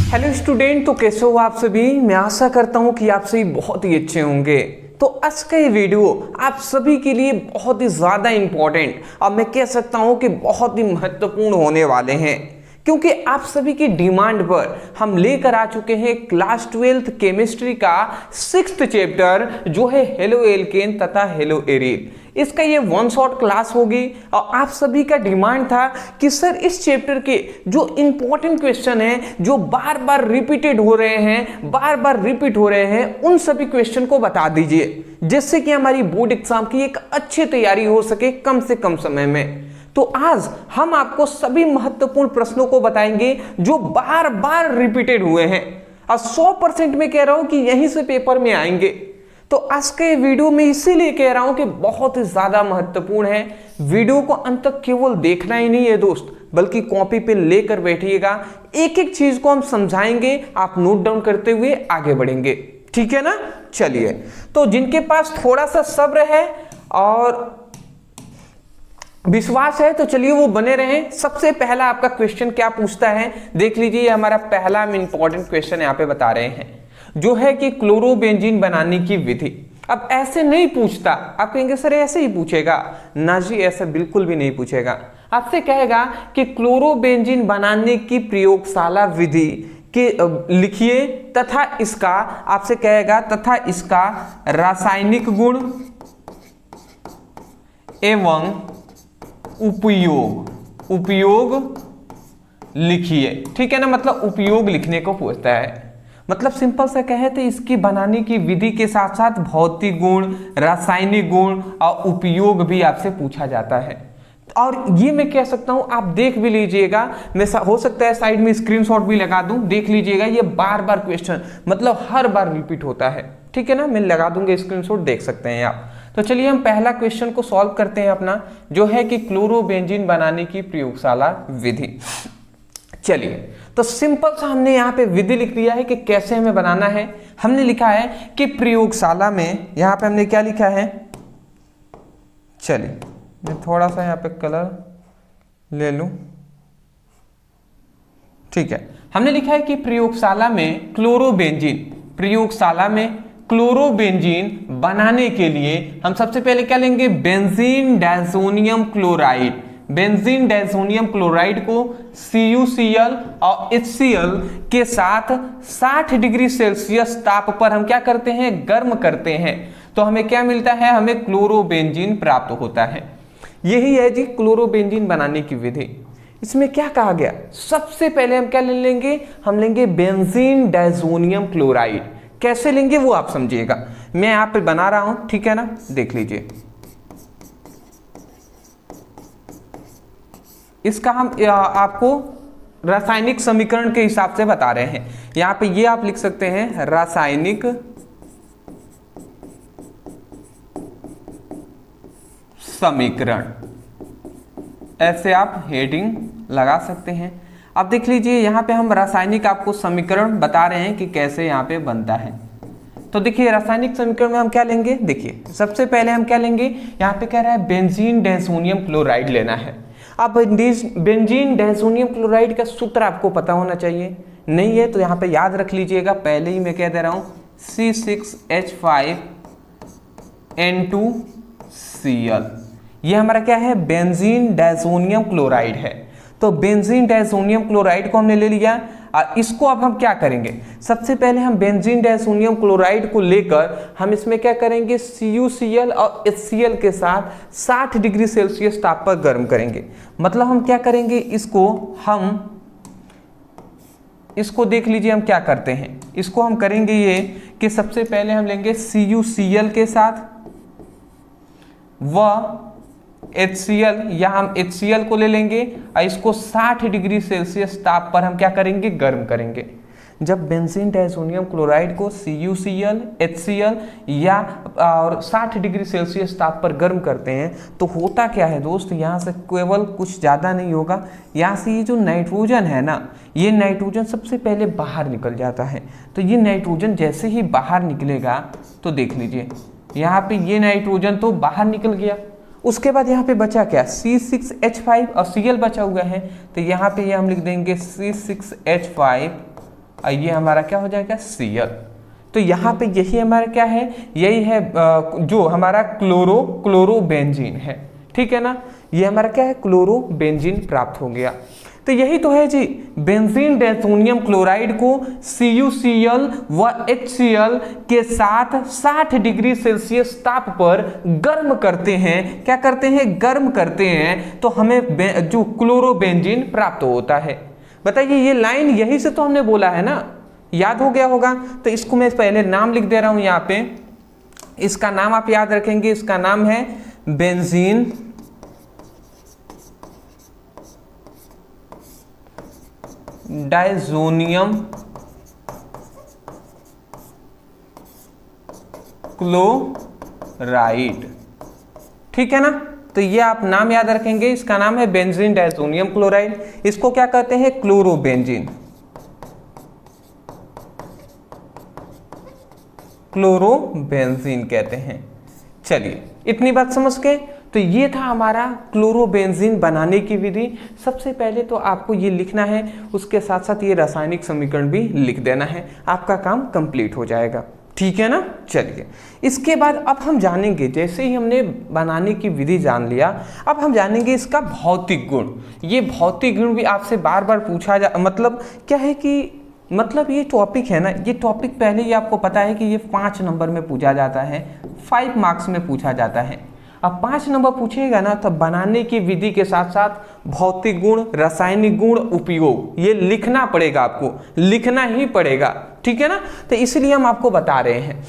Hello student, तो कैसे हो आप सभी। मैं आशा करता हूं कि आप सभी बहुत ही अच्छे होंगे। तो आज का ये वीडियो आप सभी के लिए बहुत ही ज़्यादा इम्पोर्टेंट और मैं कह सकता हूं कि बहुत ही महत्वपूर्ण होने वाले हैं, क्योंकि आप सभी की डिमांड पर हम लेकर आ चुके हैं क्लास 12th केमिस्ट्री का 6th चैप्टर, जो है हेलो एल्केन तथा हेलो एरिल। इसका ये वन शॉट क्लास होगी और आप सभी का डिमांड था कि सर इस चैप्टर के जो इंपॉर्टेंट क्वेश्चन हैं, जो बार बार रिपीटेड हो रहे हैं, बार बार रिपीट हो रहे हैं, उन सभी क्वेश्चन को बता दीजिए, जिससे कि हमारी बोर्ड एग्जाम की एक अच्छी तैयारी हो सके कम से कम समय में। तो आज हम आपको सभी महत्वपूर्ण प्रश्नों को बताएंगे जो बार बार रिपीटेड हुए हैं और 100% में कह रहा हूं कि यहीं से पेपर में आएंगे। तो आज के वीडियो में इसीलिए कह रहा हूं कि बहुत ही ज्यादा महत्वपूर्ण है। वीडियो को अंत तक केवल देखना ही नहीं है दोस्त, बल्कि कॉपी पे लेकर बैठिएगा। एक एक चीज को हम समझाएंगे, आप नोट डाउन करते हुए आगे बढ़ेंगे, ठीक है ना। चलिए, तो जिनके पास थोड़ा सा सब्र है और विश्वास है तो चलिए वो बने रहें। सबसे पहला आपका क्वेश्चन क्या पूछता है, देख लीजिए। हमारा पहला इंपॉर्टेंट क्वेश्चन यहाँ पे बता रहे हैं, जो है कि क्लोरोबेंजीन बनाने की विधि। अब ऐसे नहीं पूछता, आप कहेंगे सर ऐसे ही पूछेगा। ना जी, ऐसे बिल्कुल भी नहीं पूछेगा। आपसे कहेगा कि क्लोरोबेंजीन बनाने की प्रयोगशाला विधि के लिखिए तथा इसका, आपसे कहेगा तथा इसका रासायनिक गुण एवं उपयोग लिखिए, ठीक है ना। मतलब उपयोग लिखने को पूछता है। मतलब सिंपल सा कहे तो इसकी बनाने की विधि के साथ साथ भौतिक गुण, रासायनिक गुण और उपयोग भी आपसे पूछा जाता है। और ये मैं कह सकता हूं, आप देख भी लीजिएगा। मैं हो सकता है साइड में स्क्रीनशॉट भी लगा दूं, देख लीजिएगा। ये बार बार क्वेश्चन मतलब हर बार रिपीट होता है, ठीक है ना। मैं लगा दूंगा स्क्रीनशॉट, देख सकते हैं आप। तो चलिए हम पहला क्वेश्चन को सॉल्व करते हैं अपना, जो है कि क्लोरोबेंजीन बनाने की प्रयोगशाला विधि। चलिए, तो सिंपल सा हमने यहाँ पे विधि लिख दिया है कि कैसे हमें बनाना है। हमने लिखा है कि प्रयोगशाला में, यहाँ पे हमने क्या लिखा है, चलिए मैं थोड़ा सा यहाँ पे कलर ले लूं, ठीक है। हमने लिखा है कि प्रयोगशाला में क्लोरोबेंजीन बनाने के लिए हम सबसे पहले क्या लेंगे, benzene diazonium chloride. Benzene diazonium chloride को CuCl और HCl के साथ 60 डिग्री सेल्सियस ताप पर हम क्या करते हैं, गर्म करते हैं। तो हमें क्या मिलता है, हमें क्लोरोबेंजीन प्राप्त होता है। यही है जी क्लोरोबेंजीन बनाने की विधि। इसमें क्या कहा गया, सबसे पहले हम क्या ले लेंगे, हम लेंगे बेंजीन डायज़ोनियम क्लोराइड। कैसे लेंगे वो आप समझिएगा, मैं यहाँ पे बना रहा हूं, ठीक है ना। देख लीजिए, इसका हम आपको रासायनिक समीकरण के हिसाब से बता रहे हैं। यहां पे ये आप लिख सकते हैं, रासायनिक समीकरण, ऐसे आप हेडिंग लगा सकते हैं। अब देख लीजिए, यहां पे हम रासायनिक आपको समीकरण बता रहे हैं कि कैसे यहां पे बनता है। तो देखिए, रासायनिक समीकरण में हम क्या लेंगे, देखिए सबसे पहले हम क्या लेंगे, यहां पे कह रहा है बेंजीन डायज़ोनियम क्लोराइड लेना है। अब बेंजीन डायज़ोनियम क्लोराइड का सूत्र आपको पता होना चाहिए, नहीं है तो यहाँ पे याद रख लीजिएगा। पहले ही मैं कह दे रहा हूँ, C6H5N2Cl। ये हमारा क्या है, बेंजीन डायज़ोनियम क्लोराइड है। तो बेंजीन डायज़ोनियम क्लोराइड को हमने ले लिया। इसको अब हम क्या करेंगे, सबसे पहले हम बेंजीन डायज़ोनियम क्लोराइड को लेकर हम इसमें क्या करेंगे, CuCl और HCl के साथ 60 डिग्री सेल्सियस ताप पर गर्म करेंगे। मतलब हम क्या करेंगे, इसको देख लीजिए हम क्या करते हैं। इसको हम करेंगे ये कि सबसे पहले हम लेंगे CuCl के साथ व HCl, या हम HCl को ले लेंगे और इसको 60 डिग्री सेल्सियस ताप पर हम क्या करेंगे, गर्म करेंगे। जब बेंजीन डायज़ोनियम क्लोराइड को CuCl, HCl या और 60 डिग्री सेल्सियस ताप पर गर्म करते हैं तो होता क्या है दोस्त, यहाँ से केवल कुछ ज़्यादा नहीं होगा, यहाँ से ये जो नाइट्रोजन है ना, ये नाइट्रोजन सबसे पहले बाहर निकल जाता है। तो ये नाइट्रोजन जैसे ही बाहर निकलेगा तो देख लीजिए, यहाँ पे ये नाइट्रोजन तो बाहर निकल गया। उसके बाद यहाँ पे बचा क्या, C6H5 और Cl बचा हुआ है। तो यहाँ पे ये हम लिख देंगे C6H5 और ये हमारा क्या हो जाएगा Cl। तो यहाँ पे यही हमारा क्या है, यही है जो हमारा क्लोरोबेंजीन है, ठीक है ना। ये हमारा क्या है, क्लोरोबेंजीन प्राप्त हो गया। तो यही तो है जी, बेंजीन डायथोनियम क्लोराइड को CuCl व HCl के साथ 60 डिग्री सेल्सियस ताप पर गर्म करते हैं। क्या करते हैं, गर्म करते हैं, तो हमें जो क्लोरोबेंजीन प्राप्त होता है। बताइए ये लाइन यही से तो हमने बोला है ना, याद हो गया होगा। तो इसको मैं पहले नाम लिख दे रहा हूं यहाँ पे, इसका नाम आप याद रखेंगे, इसका नाम है बेंजीन डायज़ोनियम क्लोराइड, ठीक है ना। तो ये आप नाम याद रखेंगे, इसका नाम है बेंजीन डायज़ोनियम क्लोराइड। इसको क्या कहते हैं, क्लोरोबेंजीन, क्लोरोबेंजीन कहते हैं। चलिए इतनी बात समझ गए। तो ये था हमारा क्लोरोबेंजीन बनाने की विधि। सबसे पहले तो आपको ये लिखना है, उसके साथ साथ ये रासायनिक समीकरण भी लिख देना है, आपका काम कंप्लीट हो जाएगा, ठीक है ना। चलिए इसके बाद अब हम जानेंगे, जैसे ही हमने बनाने की विधि जान लिया, अब हम जानेंगे इसका भौतिक गुण। ये भौतिक गुण भी आपसे बार बार पूछा मतलब क्या है कि मतलब ये टॉपिक है ना, ये टॉपिक पहले ही आपको पता है कि ये 5 नंबर में पूछा जाता है, 5 मार्क्स में पूछा जाता है। अब 5 नंबर पूछेगा ना, तो बनाने की विधि के साथ साथ भौतिक गुण, रासायनिक गुण, उपयोग, ये लिखना पड़ेगा, आपको लिखना ही पड़ेगा, ठीक है ना। तो इसलिए हम आपको बता रहे हैं।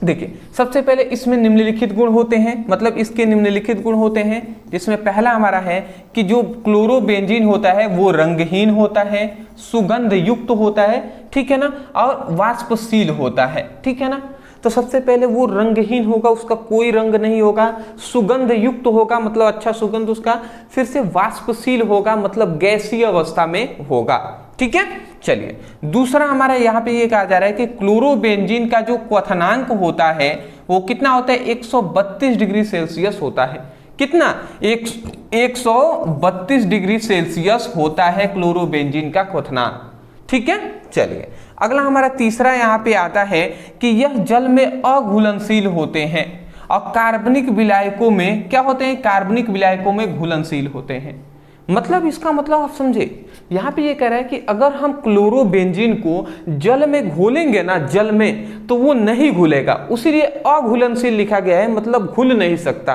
देखिए सबसे पहले इसमें निम्नलिखित गुण होते हैं, मतलब इसके निम्नलिखित गुण होते हैं, जिसमें पहला हमारा है कि जो क्लोरोबेंजीन होता है वो रंगहीन होता है, सुगंध युक्त होता है, ठीक है ना, और वाष्पशील होता है, ठीक है ना। तो सबसे पहले वो रंगहीन होगा, उसका कोई रंग नहीं होगा, सुगंध युक्त होगा, मतलब अच्छा सुगंध उसका, फिर से वाष्पशील होगा, मतलब गैसीय अवस्था में होगा, ठीक है। चलिए दूसरा हमारा यहाँ पे ये कहा जा रहा है कि क्लोरोबेंजीन का जो क्वथनांक होता है वो कितना होता है, 132 डिग्री सेल्सियस होता है। कितना, 132 डिग्री सेल्सियस होता है क्लोरोबेंजीन का क्वथनांक, ठीक है। चलिए अगला हमारा तीसरा यहाँ पे आता है कि यह जल में अघुलनशील होते हैं और कार्बनिक विलायकों में क्या होते हैं, कार्बनिक विलायकों में घुलनशील होते हैं। मतलब इसका मतलब आप समझे, यहाँ पे ये कह रहा है कि अगर हम क्लोरोबेंजीन को जल में घोलेंगे ना, जल में, तो वो नहीं घुलेगा, उसीलिए अघुलनशील लिखा गया है, मतलब घुल नहीं सकता।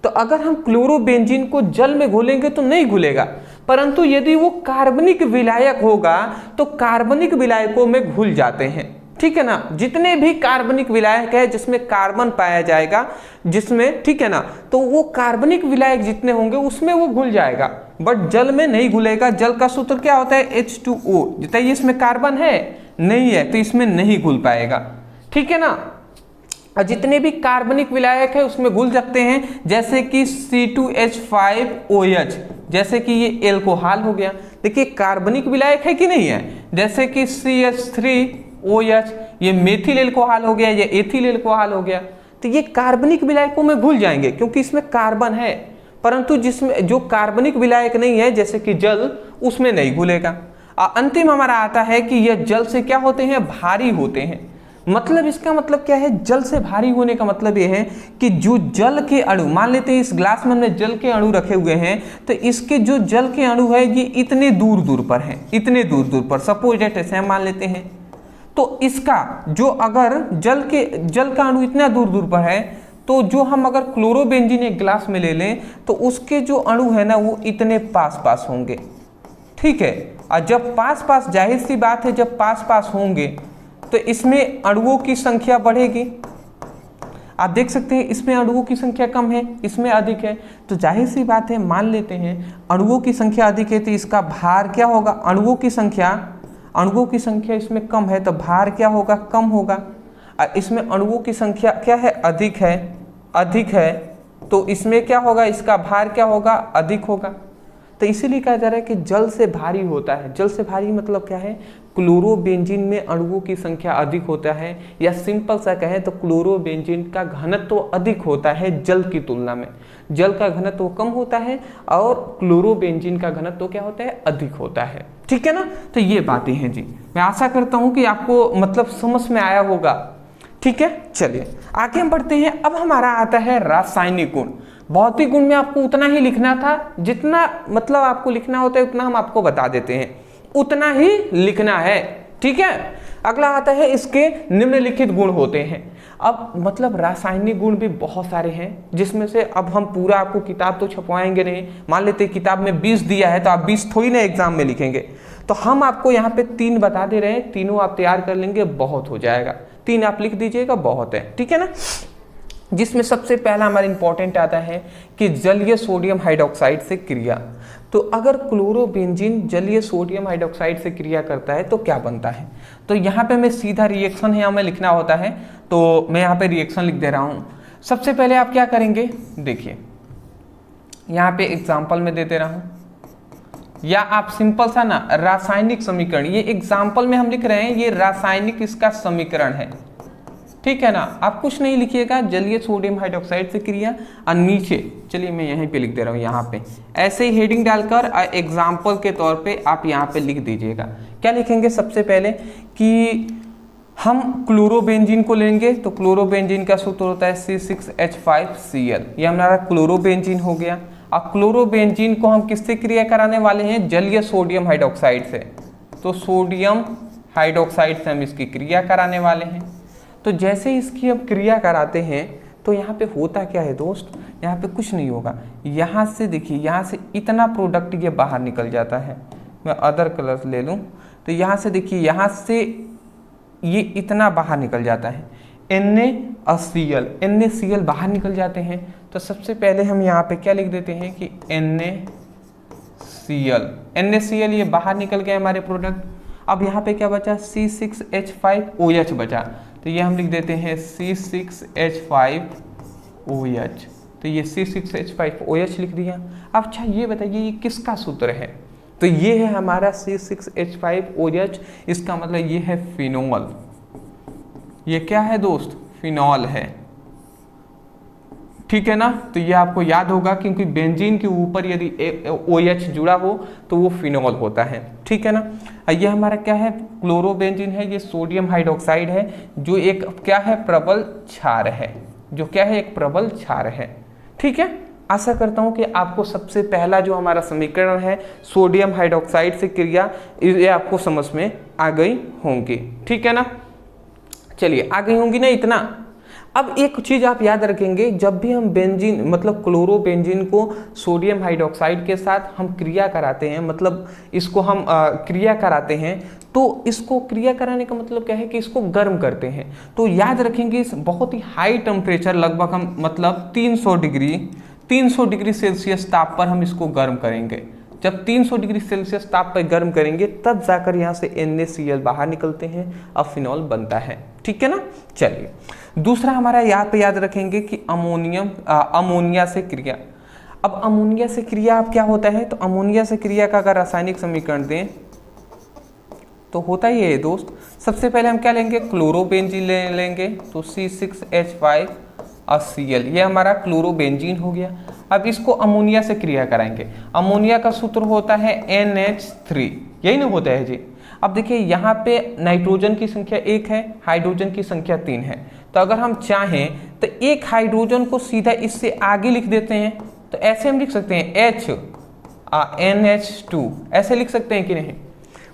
तो अगर हम क्लोरोबेंजीन को जल में घोलेंगे तो नहीं घुलेगा, परंतु यदि वो कार्बनिक विलायक होगा तो कार्बनिक विलायकों में घुल जाते हैं, ठीक है ना। जितने भी कार्बनिक विलायक है जिसमें कार्बन पाया जाएगा, जिसमें, ठीक है ना, तो वो कार्बनिक विलायक जितने होंगे उसमें वो घुल जाएगा, बट जल में नहीं घुलेगा। जल का सूत्र क्या होता है, H2O। जितना इसमें कार्बन है नहीं है तो इसमें नहीं घुल पाएगा, ठीक है ना। और जितने भी कार्बनिक विलायक है उसमें घुल सकते हैं, जैसे कि C2H5OH, जैसे कि ये एल्कोहल हो गया। देखिए कार्बनिक विलायक है कि नहीं है, जैसे कि CH3OH, ये मेथिल एल्कोहल हो गया, ये एथिल एल्कोहल हो गया। तो ये कार्बनिक विलायकों में घुल जाएंगे क्योंकि इसमें कार्बन है, परंतु जिसमें जो कार्बनिक विलायक नहीं है जैसे कि जल, उसमें नहीं घुलेगा। अंतिम हमारा आता है कि यह जल से क्या होते हैं, भारी होते हैं। मतलब इसका मतलब क्या है, जल से भारी होने का मतलब ये है कि जो जल के अणु, मान लेते हैं इस ग्लास में हमने जल के अणु रखे हुए हैं, तो इसके जो जल के अणु है ये इतने दूर दूर पर है, इतने दूर दूर पर, सपोज डेट ऐसे हम मान लेते हैं। तो इसका जो अगर जल का अणु इतना दूर दूर पर है, तो जो हम अगर क्लोरोबेंजीन एक ग्लास में ले लें तो उसके जो अणु है ना वो इतने पास पास होंगे, ठीक है। और जब पास पास, जाहिर सी बात है जब पास पास होंगे तो इसमें अणुओं की संख्या बढ़ेगी। आप देख सकते हैं इसमें अणुओं की संख्या कम है, इसमें अधिक है, तो जाहिर सी बात है मान लेते हैं अणुओं की संख्या अधिक है तो इसका भार क्या होगा, अणुओं की संख्या इसमें कम है तो भार क्या होगा, कम होगा। और इसमें अणुओं की संख्या क्या है, अधिक है, तो इसमें क्या होगा, इसका भार क्या होगा, अधिक होगा। तो इसीलिए कहा जा रहा है कि जल से भारी होता है। जल से भारी मतलब क्या है, क्लोरोबेंजीन में अणुओं की संख्या अधिक होता है, या सिंपल सा कहें तो क्लोरोबेंजीन का घनत्व तो अधिक होता है जल की तुलना में। जल का घनत्व कम होता है और क्लोरोबेंजीन का घनत्व क्या होता है, अधिक होता है, ठीक है ना। तो ये बातें हैं जी, मैं आशा करता हूं कि आपको मतलब समझ में आया होगा। ठीक है, चलिए आगे हम बढ़ते हैं। अब हमारा आता है रासायनिक गुण। भौतिक गुण में आपको उतना ही लिखना था जितना मतलब आपको लिखना होता है, उतना हम आपको बता देते हैं, उतना ही लिखना है। ठीक है, अगला आता है इसके निम्नलिखित गुण होते हैं। अब मतलब रासायनिक गुण भी बहुत सारे हैं, जिसमें से अब हम पूरा आपको किताब तो छपवाएंगे नहीं। मान लेते हैं किताब में 20 दिया है तो आप 20 थोड़ी ना एग्जाम में लिखेंगे, तो हम आपको यहाँ पे 3 बता दे रहे हैं, तीनों आप तैयार कर लेंगे, बहुत हो जाएगा। 3 आप लिख दीजिएगा, बहुत है। ठीक है ना, जिसमें सबसे पहला हमारा इंपॉर्टेंट आता है कि जलीय सोडियम हाइड्रोक्साइड से क्रिया। तो अगर क्लोरोबेंजीन जलीय सोडियम हाइड्रोक्साइड से क्रिया करता है तो क्या बनता है। तो यहाँ पे मैं सीधा रिएक्शन यहाँ में लिखना होता है, तो मैं यहाँ पे रिएक्शन लिख दे रहा हूँ। सबसे पहले आप क्या करेंगे, देखिए यहाँ पे एग्जाम्पल में दे दे रहा हूँ, या आप सिंपल सा ना रासायनिक समीकरण, ये एग्जाम्पल में हम लिख रहे हैं, ये रासायनिक इसका समीकरण है। ठीक है ना, आप कुछ नहीं लिखिएगा, जलीय सोडियम हाइड्रोक्साइड से क्रिया, और नीचे चलिए मैं यहीं पे लिख दे रहा हूँ, यहाँ पे ऐसे ही हेडिंग डालकर एग्जाम्पल के तौर पे आप यहाँ पे लिख दीजिएगा। क्या लिखेंगे, सबसे पहले कि हम क्लोरोबेंजीन को लेंगे, तो क्लोरोबेंजीन का सूत्र होता है C6H5Cl, ये हमारा क्लोरोबेंजीन हो गया। अब क्लोरोबेंजीन को हम किससे क्रिया कराने वाले हैं, जलीय सोडियम हाइड्रोक्साइड से, तो सोडियम हाइड्रोक्साइड से हम इसकी क्रिया कराने वाले हैं। तो जैसे इसकी अब क्रिया कराते हैं तो यहाँ पे होता क्या है दोस्त, यहाँ पे कुछ नहीं होगा, यहाँ से देखिए, यहाँ से इतना प्रोडक्ट ये बाहर निकल जाता है। मैं अदर कलर ले लूँ तो यहाँ से देखिए, यहाँ से ये इतना बाहर निकल जाता है, NaCl बाहर निकल जाते हैं। तो सबसे पहले हम यहाँ पे क्या लिख देते हैं कि NaCl ये बाहर निकल गए हमारे प्रोडक्ट। अब यहाँ पे क्या बचा, C6H5OH बचा, तो ये हम लिख देते हैं C6H5OH, तो ये C6H5OH लिख दिया। अब अच्छा ये बताइए ये किसका सूत्र है, तो ये है हमारा C6H5OH, इसका मतलब ये है फिनोल। ये क्या है दोस्त, फिनॉल है। ठीक है ना, तो ये आपको याद होगा क्योंकि बेंजीन के ऊपर यदि OH जुड़ा हो तो वो फिनॉल होता है। ठीक है ना, ये हमारा क्या है, क्लोरोबेंजीन है, ये सोडियम हाइड्रोक्साइड है, जो एक क्या है, प्रबल क्षार है, जो क्या है, एक प्रबल क्षार है। ठीक है, आशा करता हूं कि आपको सबसे पहला जो हमारा समीकरण है सोडियम हाइड्रोक्साइड से क्रिया, ये आपको समझ में आ गई होंगी। ठीक है ना, चलिए आ गई होंगी ना इतना। अब एक चीज आप याद रखेंगे, जब भी हम बेंजीन मतलब क्लोरोबेंजीन को सोडियम हाइड्रोक्साइड के साथ हम क्रिया कराते हैं, मतलब इसको हम क्रिया कराते हैं, तो इसको क्रिया कराने का मतलब क्या है कि इसको गर्म करते हैं। तो याद रखेंगे इस बहुत ही हाई टेम्परेचर, लगभग हम मतलब 300 डिग्री सेल्सियस ताप पर हम इसको गर्म करेंगे। जब 300 डिग्री सेल्सियस ताप पर गर्म करेंगे तब जाकर यहाँ से NaCl बाहर निकलते हैं, अब फिनॉल बनता है। ठीक है ना, चलिए दूसरा हमारा यहाँ पे याद रखेंगे कि अमोनिया से क्रिया। अब अमोनिया से क्रिया अब क्या होता है, तो अमोनिया से क्रिया का अगर रासायनिक समीकरण दें तो होता ही है दोस्त। सबसे पहले हम क्या लेंगे, क्लोरोबेंजीन लेंगे, तो C6H5Cl, ये हमारा क्लोरोबेंजीन हो गया। अब इसको अमोनिया से क्रिया कराएंगे, अमोनिया का सूत्र होता है NH3, यही ना होता है जी। अब देखिए यहाँ पे नाइट्रोजन की संख्या 1 है, हाइड्रोजन की संख्या 3 है, तो अगर हम चाहें तो एक हाइड्रोजन को सीधा इससे आगे लिख देते हैं, तो ऐसे हम लिख सकते हैं NH2, ऐसे लिख सकते हैं कि नहीं,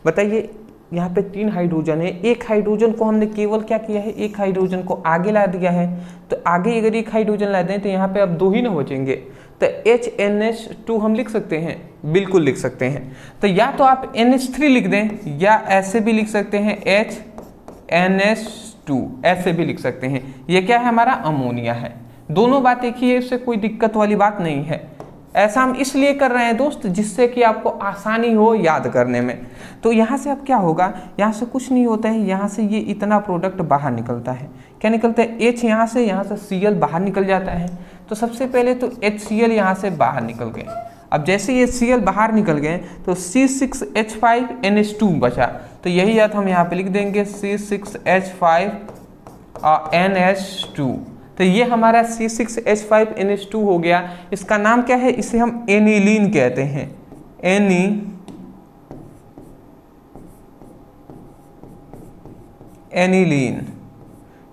बताइए। यहाँ पे 3 हाइड्रोजन है, एक हाइड्रोजन को हमने केवल क्या किया है, एक हाइड्रोजन को आगे ला दिया है, तो आगे अगर एक हाइड्रोजन ला दें तो यहाँ पे अब 2 ही ना बचेंगे, तो HNH2 हम लिख सकते हैं, बिल्कुल लिख सकते हैं। तो या तो आप NH3 लिख दें, या ऐसे भी लिख सकते हैं HNH2, ऐसे भी लिख सकते हैं। ये क्या है, हमारा अमोनिया है। दोनों बात एक ही है, इससे कोई दिक्कत वाली बात नहीं है। ऐसा हम इसलिए कर रहे हैं दोस्त जिससे कि आपको आसानी हो याद करने में। तो यहाँ से अब क्या होगा, यहाँ से कुछ नहीं होता है, यहाँ से ये इतना प्रोडक्ट बाहर निकलता है। क्या निकलता है, H, यहाँ से Cl बाहर निकल जाता है। तो सबसे पहले तो HCl यहाँ से बाहर निकल गए। अब जैसे ये Cl बाहर निकल गए तो C6H5NH2 बचा, तो यही बात हम यहाँ पे लिख देंगे C6H5NH2। तो ये हमारा C6H5NH2 हो गया। इसका नाम क्या है, इसे हम एनिलीन कहते हैं, एनिलीन।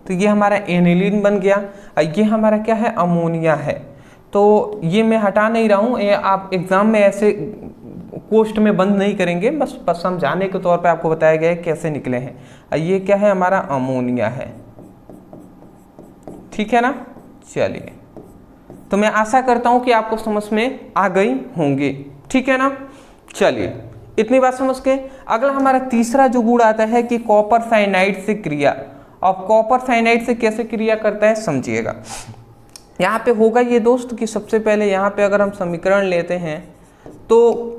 तो ये हमारा एनिलीन बन गया। ये हमारा क्या है, अमोनिया है। तो ये मैं हटा नहीं रहा हूँ, ये आप एग्जाम में ऐसे कोष्ट में बंद नहीं करेंगे, बस समझाने के तौर पे आपको बताया गया है कैसे निकले हैं। ये क्या है, हमारा अमोनिया है, ठीक है ना। चलिए, तो मैं आशा करता हूं कि आपको समझ में आ गई होंगी, ठीक है ना। चलिए, इतनी बात समझ के अगला हमारा तीसरा जो गुण आता है कि कॉपर साइनाइड से क्रिया। अब कॉपर साइनाइड से कैसे क्रिया करता है समझिएगा। यहाँ पे होगा ये दोस्त कि सबसे पहले यहाँ पे अगर हम समीकरण लेते हैं तो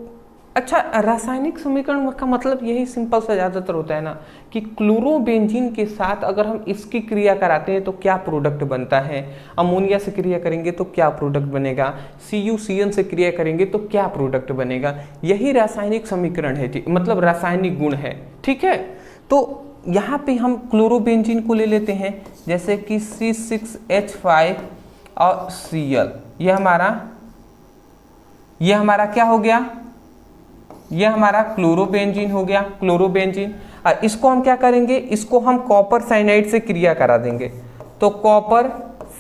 अच्छा, रासायनिक समीकरण का मतलब यही सिंपल सा ज़्यादातर होता है ना कि क्लोरोबेंजीन के साथ अगर हम इसकी क्रिया कराते हैं तो क्या प्रोडक्ट बनता है, अमोनिया से क्रिया करेंगे तो क्या प्रोडक्ट बनेगा, CuCN से क्रिया करेंगे तो क्या प्रोडक्ट बनेगा। यही रासायनिक समीकरण है, मतलब रासायनिक गुण है, ठीक है। तो यहाँ पे हम क्लोरोबेंजीन को ले लेते हैं, जैसे कि C6H5 और Cl। ये हमारा क्या हो गया, ये हमारा क्लोरोबेंजीन हो गया, क्लोरोबेंजीन। इसको हम क्या करेंगे, इसको हम कॉपर साइनाइड से क्रिया करा देंगे। तो कॉपर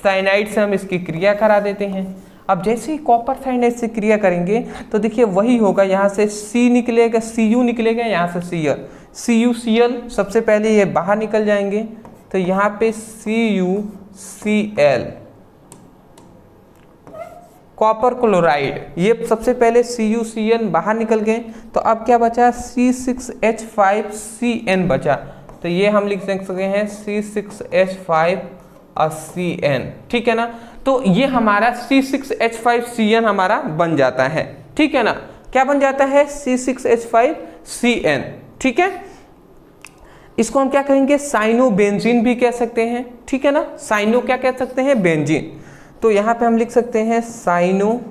साइनाइड से हम इसकी क्रिया करा देते हैं। अब जैसे ही कॉपर साइनाइड से क्रिया करेंगे तो देखिए वही होगा, यहाँ से C निकलेगा, Cu निकलेगा, यहाँ से Cl, CuCl सबसे पहले ये बाहर निकल जाएंगे, तो यहाँ पे CuCl, कॉपर क्लोराइड, ये सबसे पहले CuCN बाहर निकल गए। तो अब क्या बचा, C6H5Cn बचा। तो ये हम लिख सकते हैं C6H5 और Cn, ठीक है ना। तो ये हमारा C6H5Cn हमारा बन जाता है, ठीक है ना। क्या बन जाता है, C6H5Cn, ठीक है। इसको हम क्या कहेंगे, साइनोबेंजीन भी कह सकते हैं, ठीक है ना। साइनो क्या कह सकते हैं, बेंजीन। तो यहां पे हम लिख सकते हैं साइनोबेंजीन,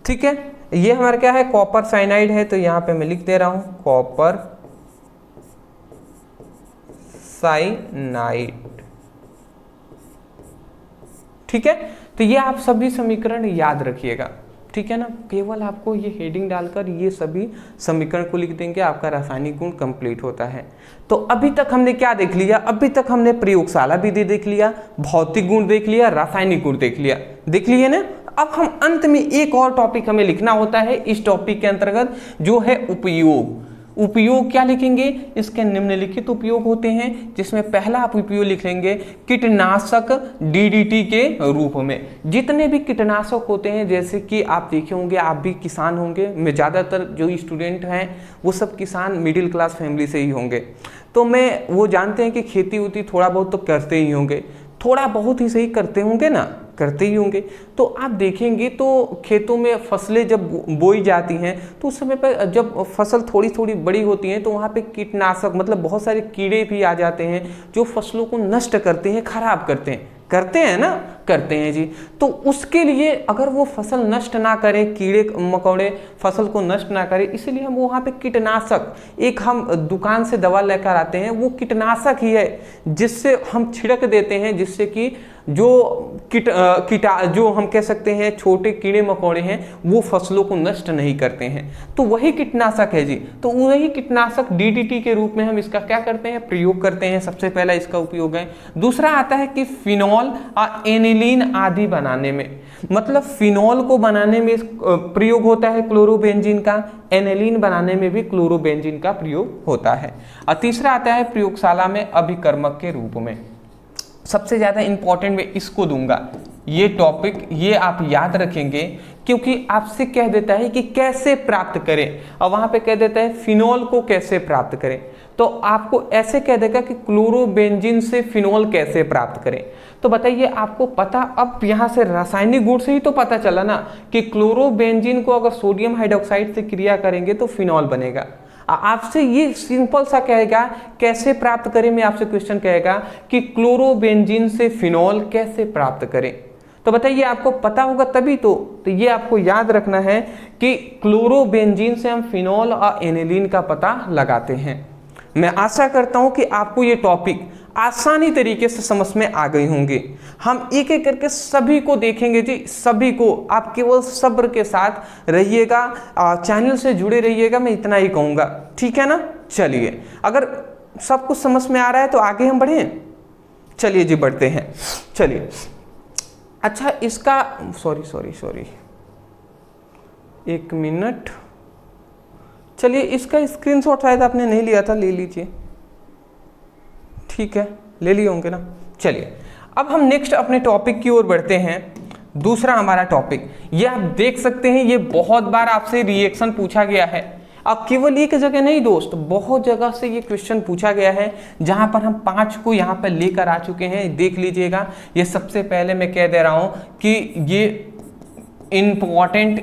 ठीक है। ये हमारा क्या है, कॉपर साइनाइड है, तो यहां पे मैं लिख दे रहा हूं कॉपर साइनाइड, ठीक है। तो ये आप सभी समीकरण याद रखिएगा, ठीक है ना। केवल आपको ये हेडिंग डालकर ये सभी समीकरण को लिख देंगे, आपका रासायनिक गुण कंप्लीट होता है। तो अभी तक हमने क्या देख लिया, अभी तक हमने प्रयोगशाला विधि देख लिया, भौतिक गुण देख लिया, रासायनिक गुण देख लिए ना। अब हम अंत में एक और टॉपिक हमें लिखना होता है इस टॉपिक के अंतर्गत, जो है उपयोग। उपयोग क्या लिखेंगे, इसके निम्नलिखित उपयोग होते हैं, जिसमें पहला आप उपयोग लिखेंगे कीटनाशक DDT के रूप में। जितने भी कीटनाशक होते हैं, जैसे कि आप देखे होंगे, आप भी किसान होंगे, मैं ज़्यादातर जो स्टूडेंट हैं वो सब किसान मिडिल क्लास फैमिली से ही होंगे, तो मैं वो जानते हैं कि खेती उती थोड़ा बहुत तो करते ही होंगे, थोड़ा बहुत ही सही करते होंगे ना, करते ही होंगे। तो आप देखेंगे तो खेतों में फसलें जब बोई जाती हैं तो उस समय पर जब फसल थोड़ी थोड़ी बड़ी होती हैं तो वहाँ पे कीटनाशक मतलब बहुत सारे कीड़े भी आ जाते हैं जो फसलों को नष्ट करते हैं, खराब करते हैं ना, करते हैं जी। तो उसके लिए अगर वो फसल नष्ट ना करे, कीड़े मकोड़े फसल को नष्ट ना करे, इसलिए हम वहाँ पे कीटनाशक, एक हम दुकान से दवा लेकर आते हैं, वो कीटनाशक ही है जिससे हम छिड़क देते हैं, जिससे कि जो जो हम कह सकते हैं छोटे कीड़े मकोड़े हैं वो फसलों को नष्ट नहीं करते हैं, तो वही कीटनाशक है जी। तो वही कीटनाशक DDT के रूप में हम इसका क्या करते हैं, प्रयोग करते हैं। सबसे पहला इसका उपयोग है। दूसरा आता है कि फिनॉल और एनिलीन आदि बनाने में, मतलब फिनॉल को बनाने में प्रयोग होता है क्लोरोबेंजीन का, एनिलीन बनाने में भी क्लोरोबेंजीन का प्रयोग होता है। और तीसरा आता है प्रयोगशाला में अभिकर्मक के रूप में। सबसे ज़्यादा इंपॉर्टेंट मैं इसको दूंगा, ये टॉपिक ये आप याद रखेंगे, क्योंकि आपसे कह देता है कि कैसे प्राप्त करें, और वहाँ पे कह देता है फिनॉल को कैसे प्राप्त करें। तो आपको ऐसे कह देगा कि क्लोरोबेंजीन से फिनॉल कैसे प्राप्त करें। तो बताइए, आपको पता, अब यहाँ से रासायनिक गुण से ही तो पता चला ना कि क्लोरोबेंजीन को अगर सोडियम हाइड्रोक्साइड से क्रिया करेंगे तो फिनॉल बनेगा। आपसे ये सिंपल सा कहेगा कैसे प्राप्त करें, में आपसे क्वेश्चन कहेगा कि क्लोरोबेंजीन से फिनॉल कैसे प्राप्त करें। तो बताइए, आपको पता होगा तभी तो ये आपको याद रखना है कि क्लोरोबेंजीन से हम फिनॉल और एनिलीन का पता लगाते हैं। मैं आशा करता हूं कि आपको ये टॉपिक आसानी तरीके से समझ में आ गई होंगी। हम एक एक करके सभी को देखेंगे जी, सभी को। आप केवल सब्र के साथ रहिएगा, चैनल से जुड़े रहिएगा, मैं इतना ही कहूँगा, ठीक है ना। चलिए, अगर सब कुछ समझ में आ रहा है तो आगे हम बढ़ें। चलिए जी, बढ़ते हैं। चलिए, अच्छा, इसका सॉरी, एक मिनट। चलिए, इसका स्क्रीनशॉट शायद आपने नहीं लिया था, ले लीजिए। ठीक है, ले लिए होंगे ना। चलिए, अब हम नेक्स्ट अपने टॉपिक की ओर बढ़ते हैं। दूसरा हमारा टॉपिक, ये आप देख सकते हैं, ये बहुत बार आपसे रिएक्शन पूछा गया है। अब केवल एक जगह नहीं दोस्त, बहुत जगह से ये क्वेश्चन पूछा गया है, जहां पर हम 5 को यहाँ पर लेकर आ चुके हैं। देख लीजिएगा, ये सबसे पहले मैं कह दे रहा हूं कि ये इम्पॉर्टेंट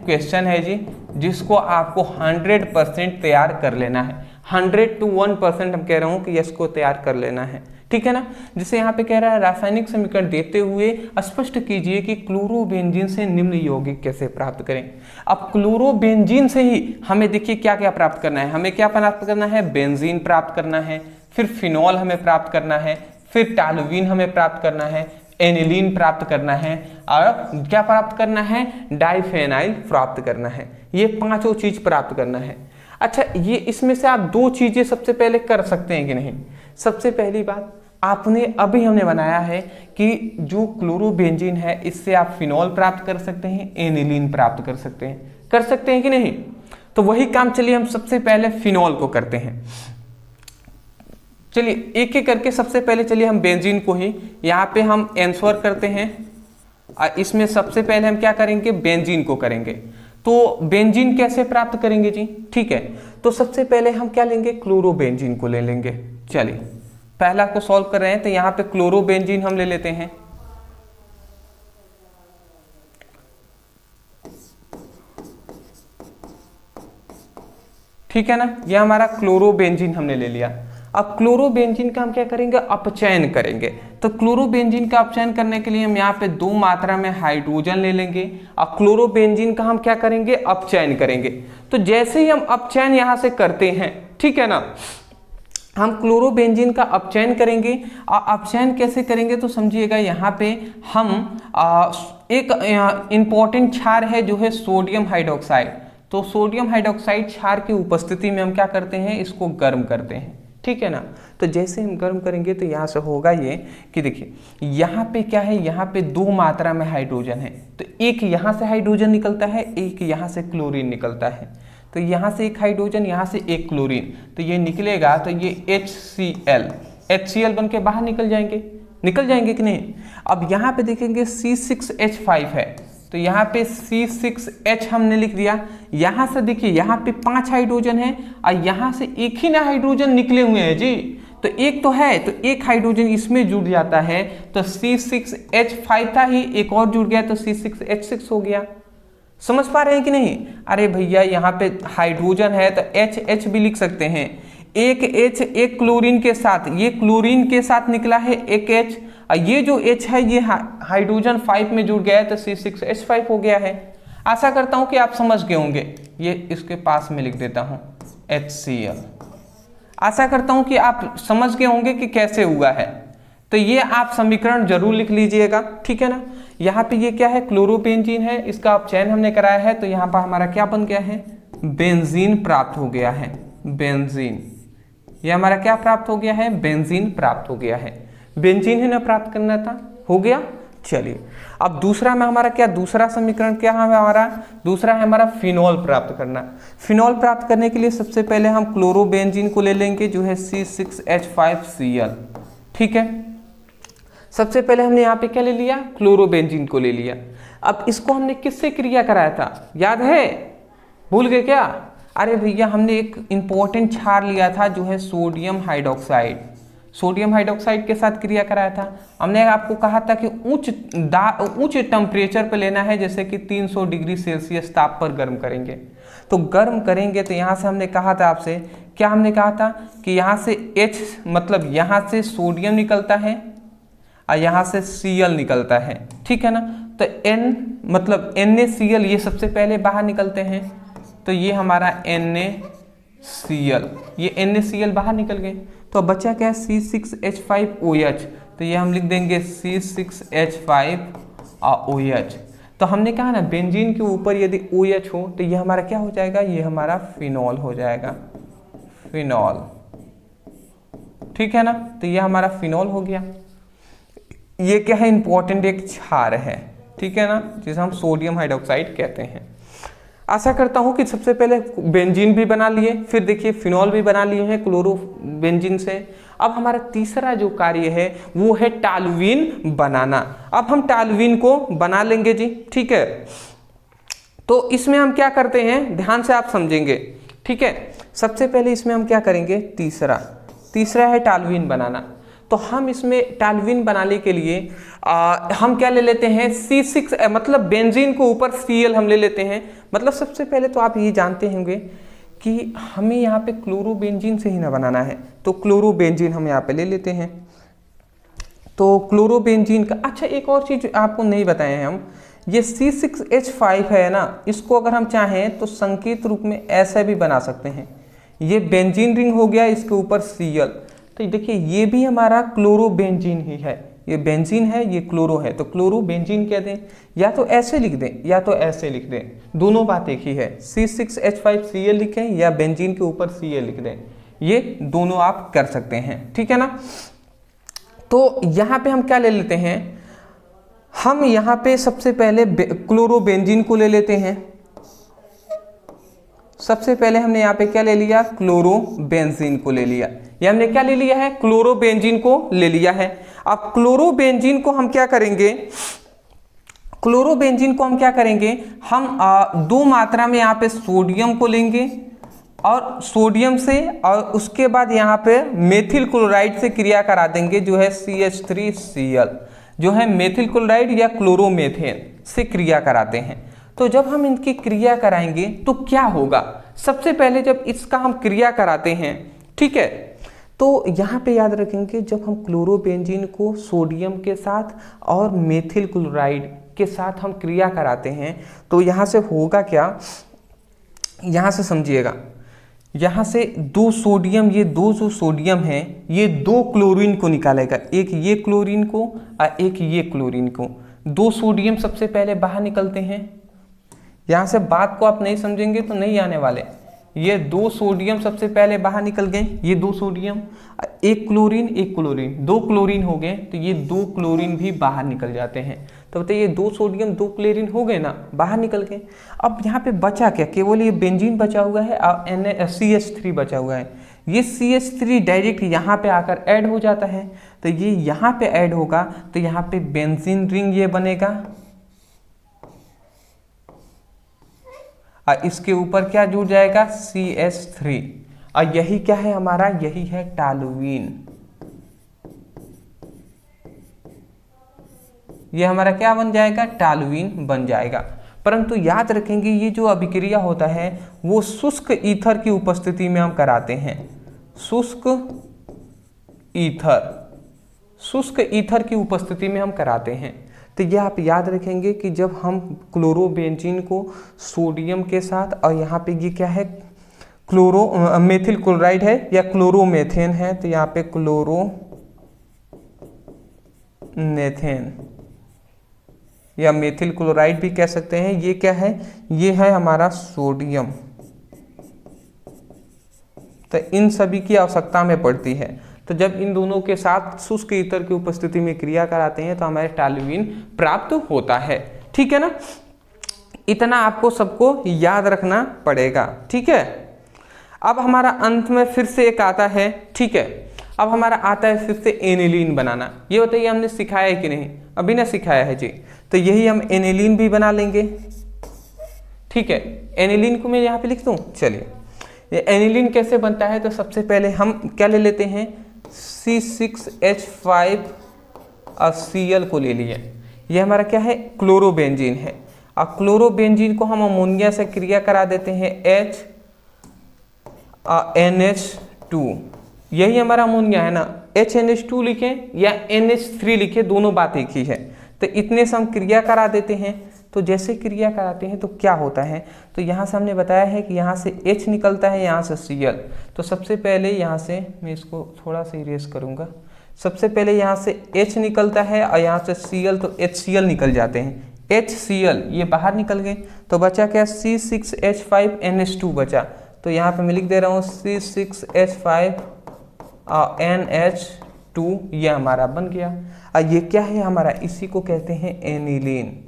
क्वेश्चन है जी, जिसको आपको 100% तैयार कर लेना है। 100 to 1% हम कह रहा हूं कि इसको तैयार कर लेना है, ठीक है ना। जैसे यहाँ पे कह रहा है, रासायनिक समीकरण देते हुए स्पष्ट कीजिए कि क्लोरोबेंजीन से निम्न यौगिक कैसे प्राप्त करें। अब क्लोरोबेंजीन से ही हमें देखिए क्या क्या प्राप्त करना है। हमें क्या प्राप्त करना है? बेंजीन प्राप्त करना है, फिर फिनॉल हमें प्राप्त करना है, फिर टॉल्यूइन हमें प्राप्त करना है, एनिलीन प्राप्त करना है, और क्या प्राप्त करना है? डाइफेनाइल प्राप्त करना है। ये 5 चीज प्राप्त करना है। अच्छा, ये इसमें से आप 2 चीजें सबसे पहले कर सकते हैं कि नहीं? सबसे पहली बात, हमने बनाया है कि जो क्लोरोबेंजीन है, इससे आप फिनॉल प्राप्त कर सकते हैं, एनिलीन प्राप्त कर सकते हैं कि नहीं? तो वही काम चलिए हम सबसे पहले फिनॉल को करते हैं। चलिए एक एक करके, सबसे पहले चलिए हम बेंजीन को ही यहाँ पे हम आंसर करते हैं। इसमें सबसे पहले हम क्या करेंगे? बेंजीन को करेंगे। तो बेंजीन कैसे प्राप्त करेंगे जी? ठीक है, तो सबसे पहले हम क्या लेंगे? क्लोरोबेंजीन को ले लेंगे। चलिए, पहला को सॉल्व कर रहे हैं, तो यहाँ पे क्लोरोबेंजीन हम ले लेते हैं। ठीक है ना, ये हमारा क्लोरोबेंजीन हमने ले लिया। अब क्लोरोबेंजीन का हम क्या करेंगे? अपचयन करेंगे। तो क्लोरोबेंजीन का अपचयन करने के लिए हम यहाँ पे 2 मात्रा में हाइड्रोजन ले लेंगे, और क्लोरोबेंजीन का हम क्या करेंगे? अपचयन करेंगे। तो जैसे ही हम अपचयन यहाँ से करते हैं, ठीक है ना, हम क्लोरोबेंजीन का अपचयन करेंगे। और अपचयन कैसे करेंगे तो समझिएगा, यहाँ पे हम एक इंपॉर्टेंट क्षार है जो है सोडियम हाइड्रोक्साइड। तो सोडियम हाइड्रोक्साइड क्षार की उपस्थिति में हम क्या करते हैं? इसको गर्म करते हैं, ठीक है ना। तो जैसे हम गर्म करेंगे तो यहाँ से होगा ये कि देखिए, यहाँ पे क्या है? यहाँ पे 2 मात्रा में हाइड्रोजन है, तो एक यहाँ से हाइड्रोजन निकलता है, एक यहाँ से क्लोरीन निकलता है। तो यहाँ से एक हाइड्रोजन, यहाँ से एक क्लोरीन, तो ये निकलेगा, तो ये HCl बन के बाहर निकल जाएंगे कि नहीं? अब यहाँ पे देखेंगे C6H5 है, तो यहाँ पे C6H हमने लिख दिया। यहाँ से देखिए, यहाँ पे 5 हाइड्रोजन है, और यहाँ से एक ही ना हाइड्रोजन निकले हुए हैं जी। तो एक तो है, तो एक हाइड्रोजन इसमें जुड़ जाता है, तो C6H5 था ही, एक और जुड़ गया तो C6H6 हो गया। समझ पा रहे हैं कि नहीं? अरे भैया, यहाँ पे हाइड्रोजन है तो H भी लिख सकते हैं। एक H एक क्लोरीन के साथ, ये क्लोरीन के साथ निकला है एक H, और ये जो H है ये हाइड्रोजन 5 में जुड़ गया है, तो C6H5 हो गया है। आशा करता हूँ कि आप समझ गए होंगे। ये इसके पास में लिख देता हूँ HCl। आशा करता हूँ कि आप समझ गए होंगे कि कैसे हुआ है। तो ये आप समीकरण जरूर लिख लीजिएगा, ठीक है ना। यहाँ पे ये क्या है? क्लोरोबेंजीन है, इसका अपचयन हमने कराया है, तो यहाँ पर हमारा क्या बन गया है? बेंजीन प्राप्त हो गया है। बेंजीन, ये हमारा क्या प्राप्त हो गया है? बेंजीन प्राप्त हो गया है। बेंजीन ही ना प्राप्त करना था, हो गया। चलिए, अब दूसरा में हमारा क्या? दूसरा समीकरण क्या है हमारा? दूसरा है हमारा फिनॉल प्राप्त करना। फिनॉल प्राप्त करने के लिए सबसे पहले हम क्लोरोबेंजीन को ले लेंगे, जो है C6H5Cl, ठीक है। सबसे पहले हमने यहाँ पे क्या ले लिया? क्लोरोबेंजीन को ले लिया। अब इसको हमने किससे क्रिया कराया था? याद है? भूल गए क्या? अरे भैया, हमने एक इंपॉर्टेंट क्षार लिया था जो है सोडियम हाइड्रोक्साइड। सोडियम हाइड्रोक्साइड के साथ क्रिया कराया था। हमने आपको कहा था कि उच्च टेम्परेचर पर लेना है, जैसे कि 300 डिग्री सेल्सियस ताप पर गर्म करेंगे। तो गर्म करेंगे तो यहाँ से हमने कहा था आपसे, क्या हमने कहा था कि यहाँ से H मतलब यहाँ से सोडियम निकलता है, और यहाँ से Cl निकलता है, ठीक है ना। तो N मतलब NaCl, ये सबसे पहले बाहर निकलते हैं, तो ये हमारा NaCl, ये NaCl बाहर निकल गए। तो तो बचा क्या है C6H5OH, तो ये हम लिख देंगे C6H5OH। तो हमने कहा ना बेंजीन के ऊपर यदि OH हो तो ये हमारा क्या हो जाएगा, ये हमारा फिनॉल हो जाएगा, फिनॉल, ठीक है ना। तो ये हमारा फिनॉल हो गया। ये क्या है, इंपॉर्टेंट एक क्षार है, ठीक है ना, जिसे हम सोडियम हाइड्रोक्साइड कहते हैं। आशा करता हूं कि सबसे पहले बेंजीन भी बना लिए, फिर देखिए फिनॉल भी बना लिए हैं क्लोरो बेंजीन से। अब हमारा तीसरा जो कार्य है वो है टॉल्यूइन बनाना। अब हम टॉल्यूइन को बना लेंगे जी, ठीक है। तो इसमें हम क्या करते हैं, ध्यान से आप समझेंगे, ठीक है। सबसे पहले इसमें हम क्या करेंगे, तीसरा है टॉल्यूइन बनाना। तो हम इसमें टॉल्यूइन बनाने के लिए हम क्या ले लेते हैं, C6 मतलब बेंजीन को ऊपर Cl हम ले लेते हैं। मतलब सबसे पहले तो आप ये जानते होंगे कि हमें यहाँ पे क्लोरोबेंजीन से ही ना बनाना है, तो क्लोरोबेंजीन हम यहाँ पे ले लेते हैं। तो क्लोरोबेंजीन का, अच्छा एक और चीज आपको नहीं बताए हैं हम, ये C6H5 है ना, इसको अगर हम चाहें तो संकेत रूप में ऐसा भी बना सकते हैं। ये बेंजीन रिंग हो गया, इसके ऊपर Cl, तो देखिए ये भी हमारा क्लोरोबेंजीन ही है, ये बेंजीन है, ये क्लोरो है, तो क्लोरोबेंजीन कह दें, या तो ऐसे लिख दें या तो ऐसे लिख दें, दोनों बात एक ही है। C6H5Cl लिखें या बेंजीन के ऊपर Cl लिख दें, ये दोनों आप कर सकते हैं, ठीक है ना। तो यहाँ पे हम क्या ले लेते हैं, हम यहाँ पे सबसे पहले क्लोरोबेंजीन को ले लेते हैं। सबसे पहले हमने यहाँ पे क्या ले लिया, क्लोरोबेंजीन को ले लिया। ये हमने क्या ले लिया है, क्लोरोबेंजीन को ले लिया है। अब क्लोरोबेंजीन को हम क्या करेंगे, हम दो मात्रा में यहाँ पे सोडियम को लेंगे और सोडियम से, और उसके बाद यहाँ पे मेथिल क्लोराइड से क्रिया करा देंगे, जो है CH3Cl, जो है मेथिल क्लोराइड या क्लोरोमेथेन से क्रिया कराते हैं। तो जब हम इनकी क्रिया कराएंगे तो क्या होगा, सबसे पहले जब इसका हम क्रिया कराते हैं, ठीक है, तो यहाँ पे याद रखेंगे जब हम क्लोरोबेंजीन को सोडियम के साथ और मेथिल क्लोराइड के साथ हम क्रिया कराते हैं, तो यहाँ से होगा क्या, यहाँ से समझिएगा, यहाँ से दो सोडियम, ये दो जो सोडियम है ये दो क्लोरीन को निकालेगा, एक ये क्लोरीन को और एक ये क्लोरीन को। दो सोडियम सबसे पहले बाहर निकलते हैं, यहाँ से बात को आप नहीं समझेंगे तो नहीं आने वाले। ये दो सोडियम सबसे पहले बाहर निकल गए, ये दो सोडियम, एक क्लोरीन एक क्लोरीन, दो क्लोरीन हो गए, तो ये दो क्लोरीन भी बाहर निकल जाते हैं। तो बताइए दो सोडियम दो क्लोरीन हो गए ना, बाहर निकल गए। अब यहाँ पे बचा क्या, केवल ये बेंजीन बचा हुआ है और CH3 बचा हुआ है। ये CH3 डायरेक्ट यहाँ पे आकर ऐड हो जाता है, तो ये यहाँ पे ऐड होगा तो यहाँ पे बेंजीन रिंग ये बनेगा, और इसके ऊपर क्या जुड़ जाएगा, CH3, और यही क्या है हमारा, यही है टॉल्यूइन। ये हमारा क्या बन जाएगा, टॉल्यूइन बन जाएगा। परंतु याद रखेंगे ये जो अभिक्रिया होता है वो शुष्क ईथर की उपस्थिति में हम कराते हैं, शुष्क ईथर की उपस्थिति में हम कराते हैं। तो ये आप याद रखेंगे कि जब हम क्लोरोबेंजीन को सोडियम के साथ, और यहाँ पे ये क्या है, मेथिल क्लोराइड है या क्लोरोमेथेन है, तो यहाँ पे क्लोरोमेथेन या मेथिल क्लोराइड भी कह सकते हैं। ये क्या है, ये है हमारा सोडियम। तो इन सभी की आवश्यकता में पड़ती है। तो जब इन दोनों के साथ शुष्क ईथर की उपस्थिति में क्रिया कराते हैं तो हमारे टॉल्यूइन प्राप्त होता है, ठीक है ना। इतना आपको सबको याद रखना पड़ेगा, ठीक है। अब हमारा अंत में फिर से एक आता है, ठीक है, अब हमारा आता है फिर से एनिलीन बनाना। ये बताइए हमने सिखाया है कि नहीं, अभी ना सिखाया है जी। तो यही हम एनिलीन भी बना लेंगे, ठीक है। एनिलीन को मैं यहाँ पे लिख दूँ, चलिए। ये एनिलीन कैसे बनता है, तो सबसे पहले हम क्या ले लेते हैं, C6H5 और Cl को ले लिए। ये हमारा क्या है, क्लोरोबेंजीन है। और क्लोरोबेंजीन को हम अमोनिया से क्रिया करा देते हैं, NH2, यही हमारा अमोनिया है ना। HNH2 लिखें या NH3 लिखें, दोनों बात एक ही है। तो इतने से हम क्रिया करा देते हैं, तो जैसे क्रिया कराते हैं तो क्या होता है, तो यहाँ से हमने बताया है कि यहाँ से H निकलता है, यहाँ से Cl। तो सबसे पहले यहाँ से मैं इसको थोड़ा सा इरेज करूँगा। सबसे पहले यहाँ से H निकलता है और यहाँ से Cl, तो HCl निकल जाते हैं। HCl ये बाहर निकल गए, तो बचा क्या, C6H5NH2 बचा। तो यहाँ पे मैं लिख दे रहा हूँ C6H5NH2, ये हमारा बन गया। और ये क्या है हमारा, इसी को कहते हैं एनिलीन।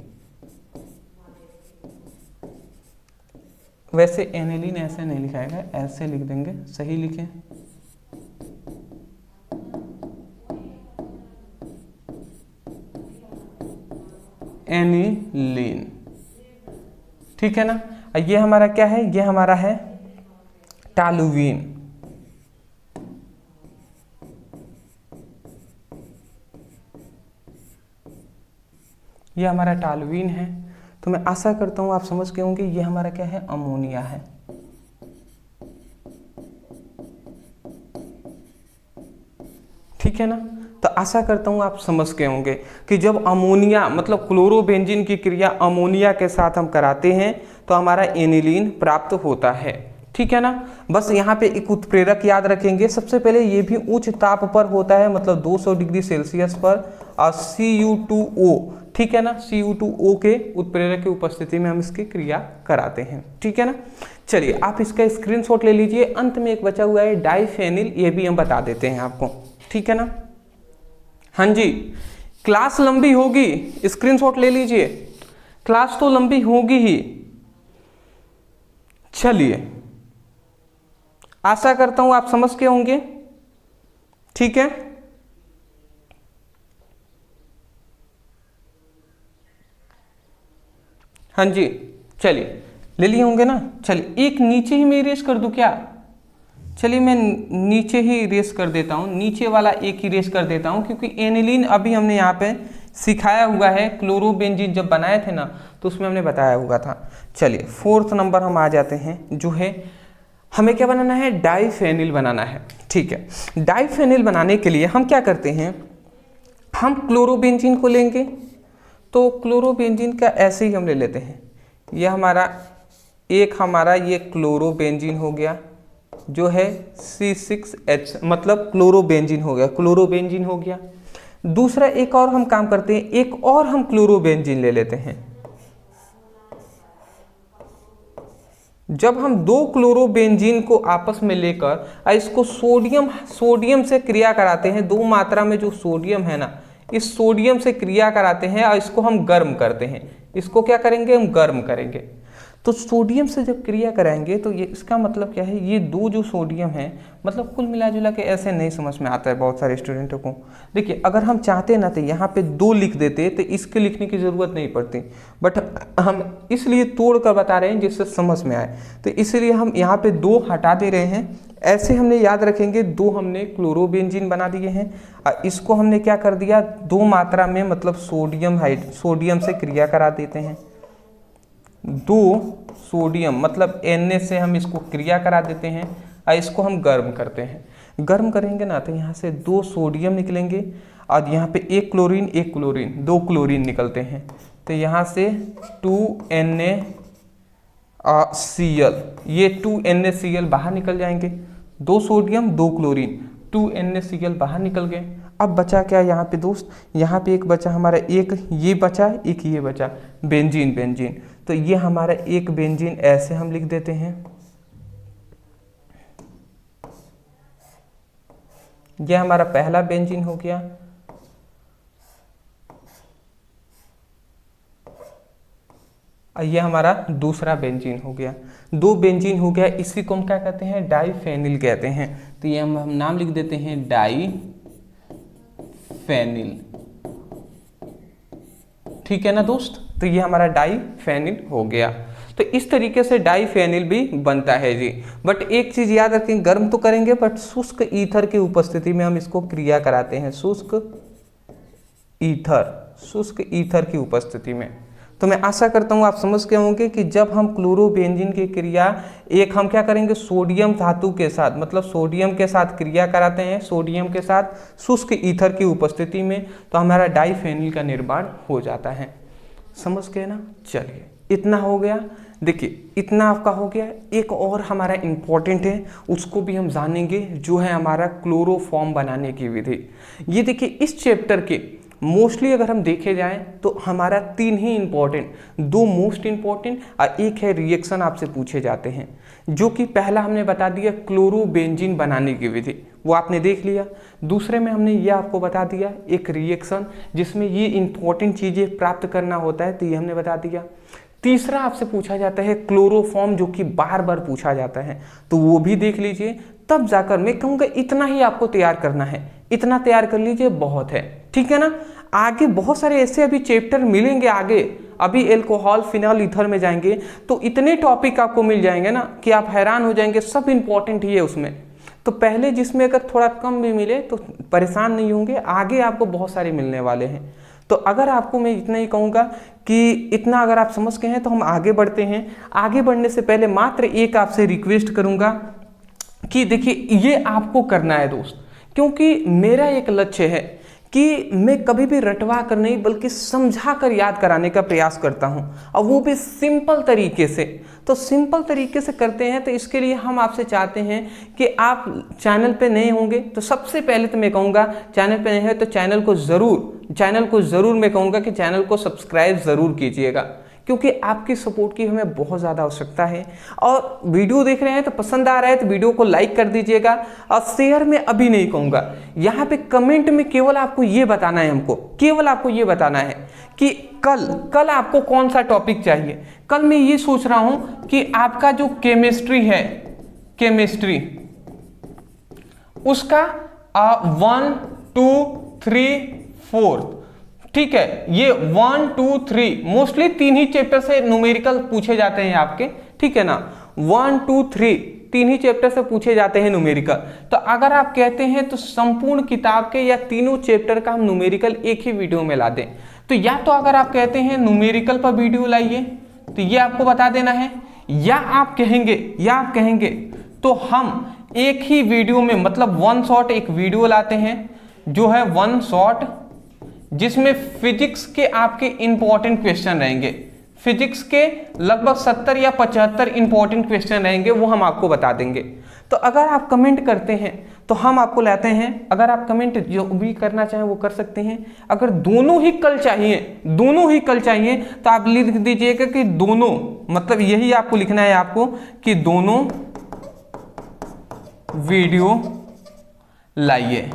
वैसे एनिलीन ऐसे नहीं लिखाएगा, ऐसे लिख देंगे, सही लिखें। एनिलीन, ठीक है ना। ये हमारा क्या है, ये हमारा है टॉलुवीन। ये हमारा टॉलुवीन है। तो मैं आशा करता हूँ आप समझ गए होंगे। ये हमारा क्या है, अमोनिया है। ठीक है ना। तो आशा करता हूँ आप समझ गए होंगे कि जब अमोनिया मतलब क्लोरोबेंजीन की क्रिया अमोनिया के साथ हम कराते हैं तो हमारा एनिलीन प्राप्त होता है। ठीक है ना। बस यहाँ पे एक उत्प्रेरक याद रखेंगे। सबसे पहले ये भी उच्च ताप पर होता है, मतलब 200 डिग्री सेल्सियस पर, और Cu2O, ठीक है ना, Cu2O के उत्प्रेरक की उपस्थिति में हम इसकी क्रिया कराते हैं। ठीक है ना। चलिए आप इसका स्क्रीनशॉट ले लीजिए। अंत में एक बचा हुआ है डाइफेनिल, ये भी हम बता देते हैं आपको। ठीक है ना। हाँ जी, क्लास लंबी होगी, स्क्रीनशॉट ले लीजिए। क्लास तो लंबी होगी ही। चलिए आशा करता हूं आप समझ के होंगे। ठीक है। हाँ जी, चलिए ले लिए होंगे ना। चलिए एक नीचे ही मैं इरेज कर दूं क्या? चलिए मैं नीचे ही इरेज कर देता हूँ, नीचे वाला एक इरेज कर देता हूँ, क्योंकि एनिलीन अभी हमने यहाँ पे सिखाया हुआ है। क्लोरोबेंजीन जब बनाए थे ना तो उसमें हमने बताया हुआ था। चलिए 4th नंबर हम आ जाते हैं, जो है हमें क्या बनाना है, डाइफेनिल बनाना है। ठीक है। डाइफेनिल बनाने के लिए हम क्या करते हैं, हम क्लोरोबेंजीन को लेंगे। तो क्लोरोबेंजीन का ऐसे ही हम ले लेते हैं। ये हमारा ये क्लोरोबेंजीन हो गया, जो है C6H, मतलब क्लोरोबेंजीन हो गया, क्लोरोबेंजीन हो गया। दूसरा एक और हम काम करते हैं, एक और हम क्लोरोबेंजीन ले लेते हैं। जब हम दो क्लोरोबेंजीन को आपस में लेकर इसको सोडियम से क्रिया कराते हैं, 2 मात्रा में जो सोडियम है ना, इस सोडियम से क्रिया कराते हैं और इसको हम गर्म करते हैं। इसको क्या करेंगे, हम गर्म करेंगे। तो सोडियम से जब क्रिया कराएंगे तो ये इसका मतलब क्या है, ये 2 जो सोडियम है, मतलब कुल मिला जुला के ऐसे नहीं समझ में आता है बहुत सारे स्टूडेंटों को। देखिए अगर हम चाहते ना तो यहाँ पे 2 लिख देते तो इसके लिखने की ज़रूरत नहीं पड़ती, बट हम इसलिए तोड़ कर बता रहे हैं जिससे समझ में आए। तो इसलिए हम यहाँ पे 2 हटा दे रहे हैं। ऐसे हमने याद रखेंगे, 2 हमने क्लोरोबेंजीन बना दिए हैं और इसको हमने क्या कर दिया, 2 मात्रा में मतलब सोडियम से क्रिया करा देते हैं। 2 सोडियम मतलब Na से हम इसको क्रिया करा देते हैं और इसको हम गर्म करते हैं। गर्म करेंगे ना तो यहाँ से 2 सोडियम निकलेंगे और यहाँ पे एक क्लोरीन 2 क्लोरीन निकलते हैं। तो यहाँ से 2NaCl, ये 2NaCl बाहर निकल जाएंगे। 2 सोडियम 2 क्लोरीन, 2NaCl बाहर निकल गए। अब बचा क्या यहाँ पे दोस्त, यहाँ पे एक बचा हमारा, एक ये बचा, एक ये बचा, बेंजीन। तो ये हमारा एक बेंजीन ऐसे हम लिख देते हैं। ये हमारा पहला बेंजीन हो गया। ये हमारा दूसरा बेंजीन हो गया। 2 बेंजीन हो गया। इसी को हम क्या कहते हैं, डाइफेनिल कहते हैं। तो ये हम नाम लिख देते हैं डाइफेनिल। ठीक है ना दोस्त। तो ये हमारा डाइफेनिल हो गया। तो इस तरीके से डाइफेनिल भी बनता है जी। बट एक चीज याद रखें, गर्म तो करेंगे बट शुष्क ईथर की उपस्थिति में हम इसको क्रिया कराते हैं, शुष्क ईथर की उपस्थिति में। तो मैं आशा करता हूँ आप समझ गए होंगे कि जब हम क्लोरोबेंजीन की क्रिया एक हम क्या करेंगे, सोडियम धातु के साथ मतलब सोडियम के साथ क्रिया कराते हैं, सोडियम के साथ शुष्क ईथर की उपस्थिति में, तो हमारा डाइफेनिल का निर्माण हो जाता है। समझ गए ना। चलिए इतना हो गया। देखिए इतना आपका हो गया। एक और हमारा इम्पोर्टेंट है, उसको भी हम जानेंगे, जो है हमारा क्लोरोफॉर्म बनाने की विधि। ये देखिए इस चैप्टर के मोस्टली अगर हम देखे जाएं तो हमारा 3 ही इंपॉर्टेंट, 2 मोस्ट इंपॉर्टेंट और एक है रिएक्शन आपसे पूछे जाते हैं, जो कि पहला हमने बता दिया क्लोरोबेंजीन बनाने की विधि, वो आपने देख लिया। दूसरे में हमने ये आपको बता दिया एक रिएक्शन जिसमें ये इंपॉर्टेंट चीज़ें प्राप्त करना होता है, तो ये हमने बता दिया। तीसरा आपसे पूछा जाता है क्लोरोफॉर्म, जो कि बार बार पूछा जाता है, तो वो भी देख लीजिए। तब जाकर मैं कहूँगा इतना ही आपको तैयार करना है, इतना तैयार कर लीजिए, बहुत है, ठीक है ना। आगे बहुत सारे ऐसे अभी चैप्टर मिलेंगे आगे, अभी एल्कोहल फिनॉल ईथर में जाएंगे तो इतने टॉपिक आपको मिल जाएंगे ना कि आप हैरान हो जाएंगे, सब इंपॉर्टेंट ही है उसमें। तो पहले जिसमें अगर थोड़ा कम भी मिले तो परेशान नहीं होंगे, आगे आपको बहुत सारे मिलने वाले हैं। तो अगर आपको मैं इतना ही कहूँगा कि इतना अगर आप समझ गए हैं तो हम आगे बढ़ते हैं। आगे बढ़ने से पहले मात्र एक आपसे रिक्वेस्ट करूँगा कि देखिए ये आपको करना है दोस्त, क्योंकि मेरा एक लक्ष्य है कि मैं कभी भी रटवा कर नहीं बल्कि समझा कर याद कराने का प्रयास करता हूं, और वो भी सिंपल तरीके से। तो सिंपल तरीके से करते हैं, तो इसके लिए हम आपसे चाहते हैं कि आप चैनल पे नए होंगे तो सबसे पहले तो मैं कहूँगा चैनल पे नए हैं तो चैनल को ज़रूर मैं कहूँगा कि चैनल को सब्सक्राइब ज़रूर कीजिएगा, क्योंकि आपकी सपोर्ट की हमें बहुत ज़्यादा आवश्यकता है। और वीडियो देख रहे हैं तो पसंद आ रहा है तो वीडियो को लाइक कर दीजिएगा, और शेयर में अभी नहीं कहूँगा, यहाँ पे कमेंट में केवल आपको ये बताना है, हमको केवल आपको ये बताना है कि कल आपको कौन सा टॉपिक चाहिए। कल मैं ये सोच रहा हूँ कि आपका जो केमिस्ट्री है, केमिस्ट्री उसका 1 2 3 4, ठीक है, ये 1 2 3 मोस्टली 3 ही चैप्टर से न्यूमेरिकल पूछे जाते हैं आपके, ठीक है ना। 1 2 3 3 ही चैप्टर से पूछे जाते हैं न्यूमेरिकल। तो अगर आप कहते हैं तो संपूर्ण किताब के या तीनों चैप्टर का हम न्यूमेरिकल एक ही वीडियो में ला दें, तो या तो अगर आप कहते हैं न्यूमेरिकल पर वीडियो लाइए तो ये आपको बता देना है, या आप कहेंगे तो हम एक ही वीडियो में, मतलब 1 शॉट एक वीडियो लाते हैं, जो है 1 शॉट, जिसमें फिजिक्स के आपके इंपॉर्टेंट क्वेश्चन रहेंगे। फिजिक्स के लगभग 70 या 75 इंपॉर्टेंट क्वेश्चन रहेंगे, वो हम आपको बता देंगे। तो अगर आप कमेंट करते हैं तो हम आपको लाते हैं। अगर आप कमेंट जो भी करना चाहें वो कर सकते हैं। अगर दोनों ही कल चाहिए तो आप लिख दीजिएगा कि दोनों, मतलब यही आपको लिखना है आपको कि दोनों वीडियो लाइए।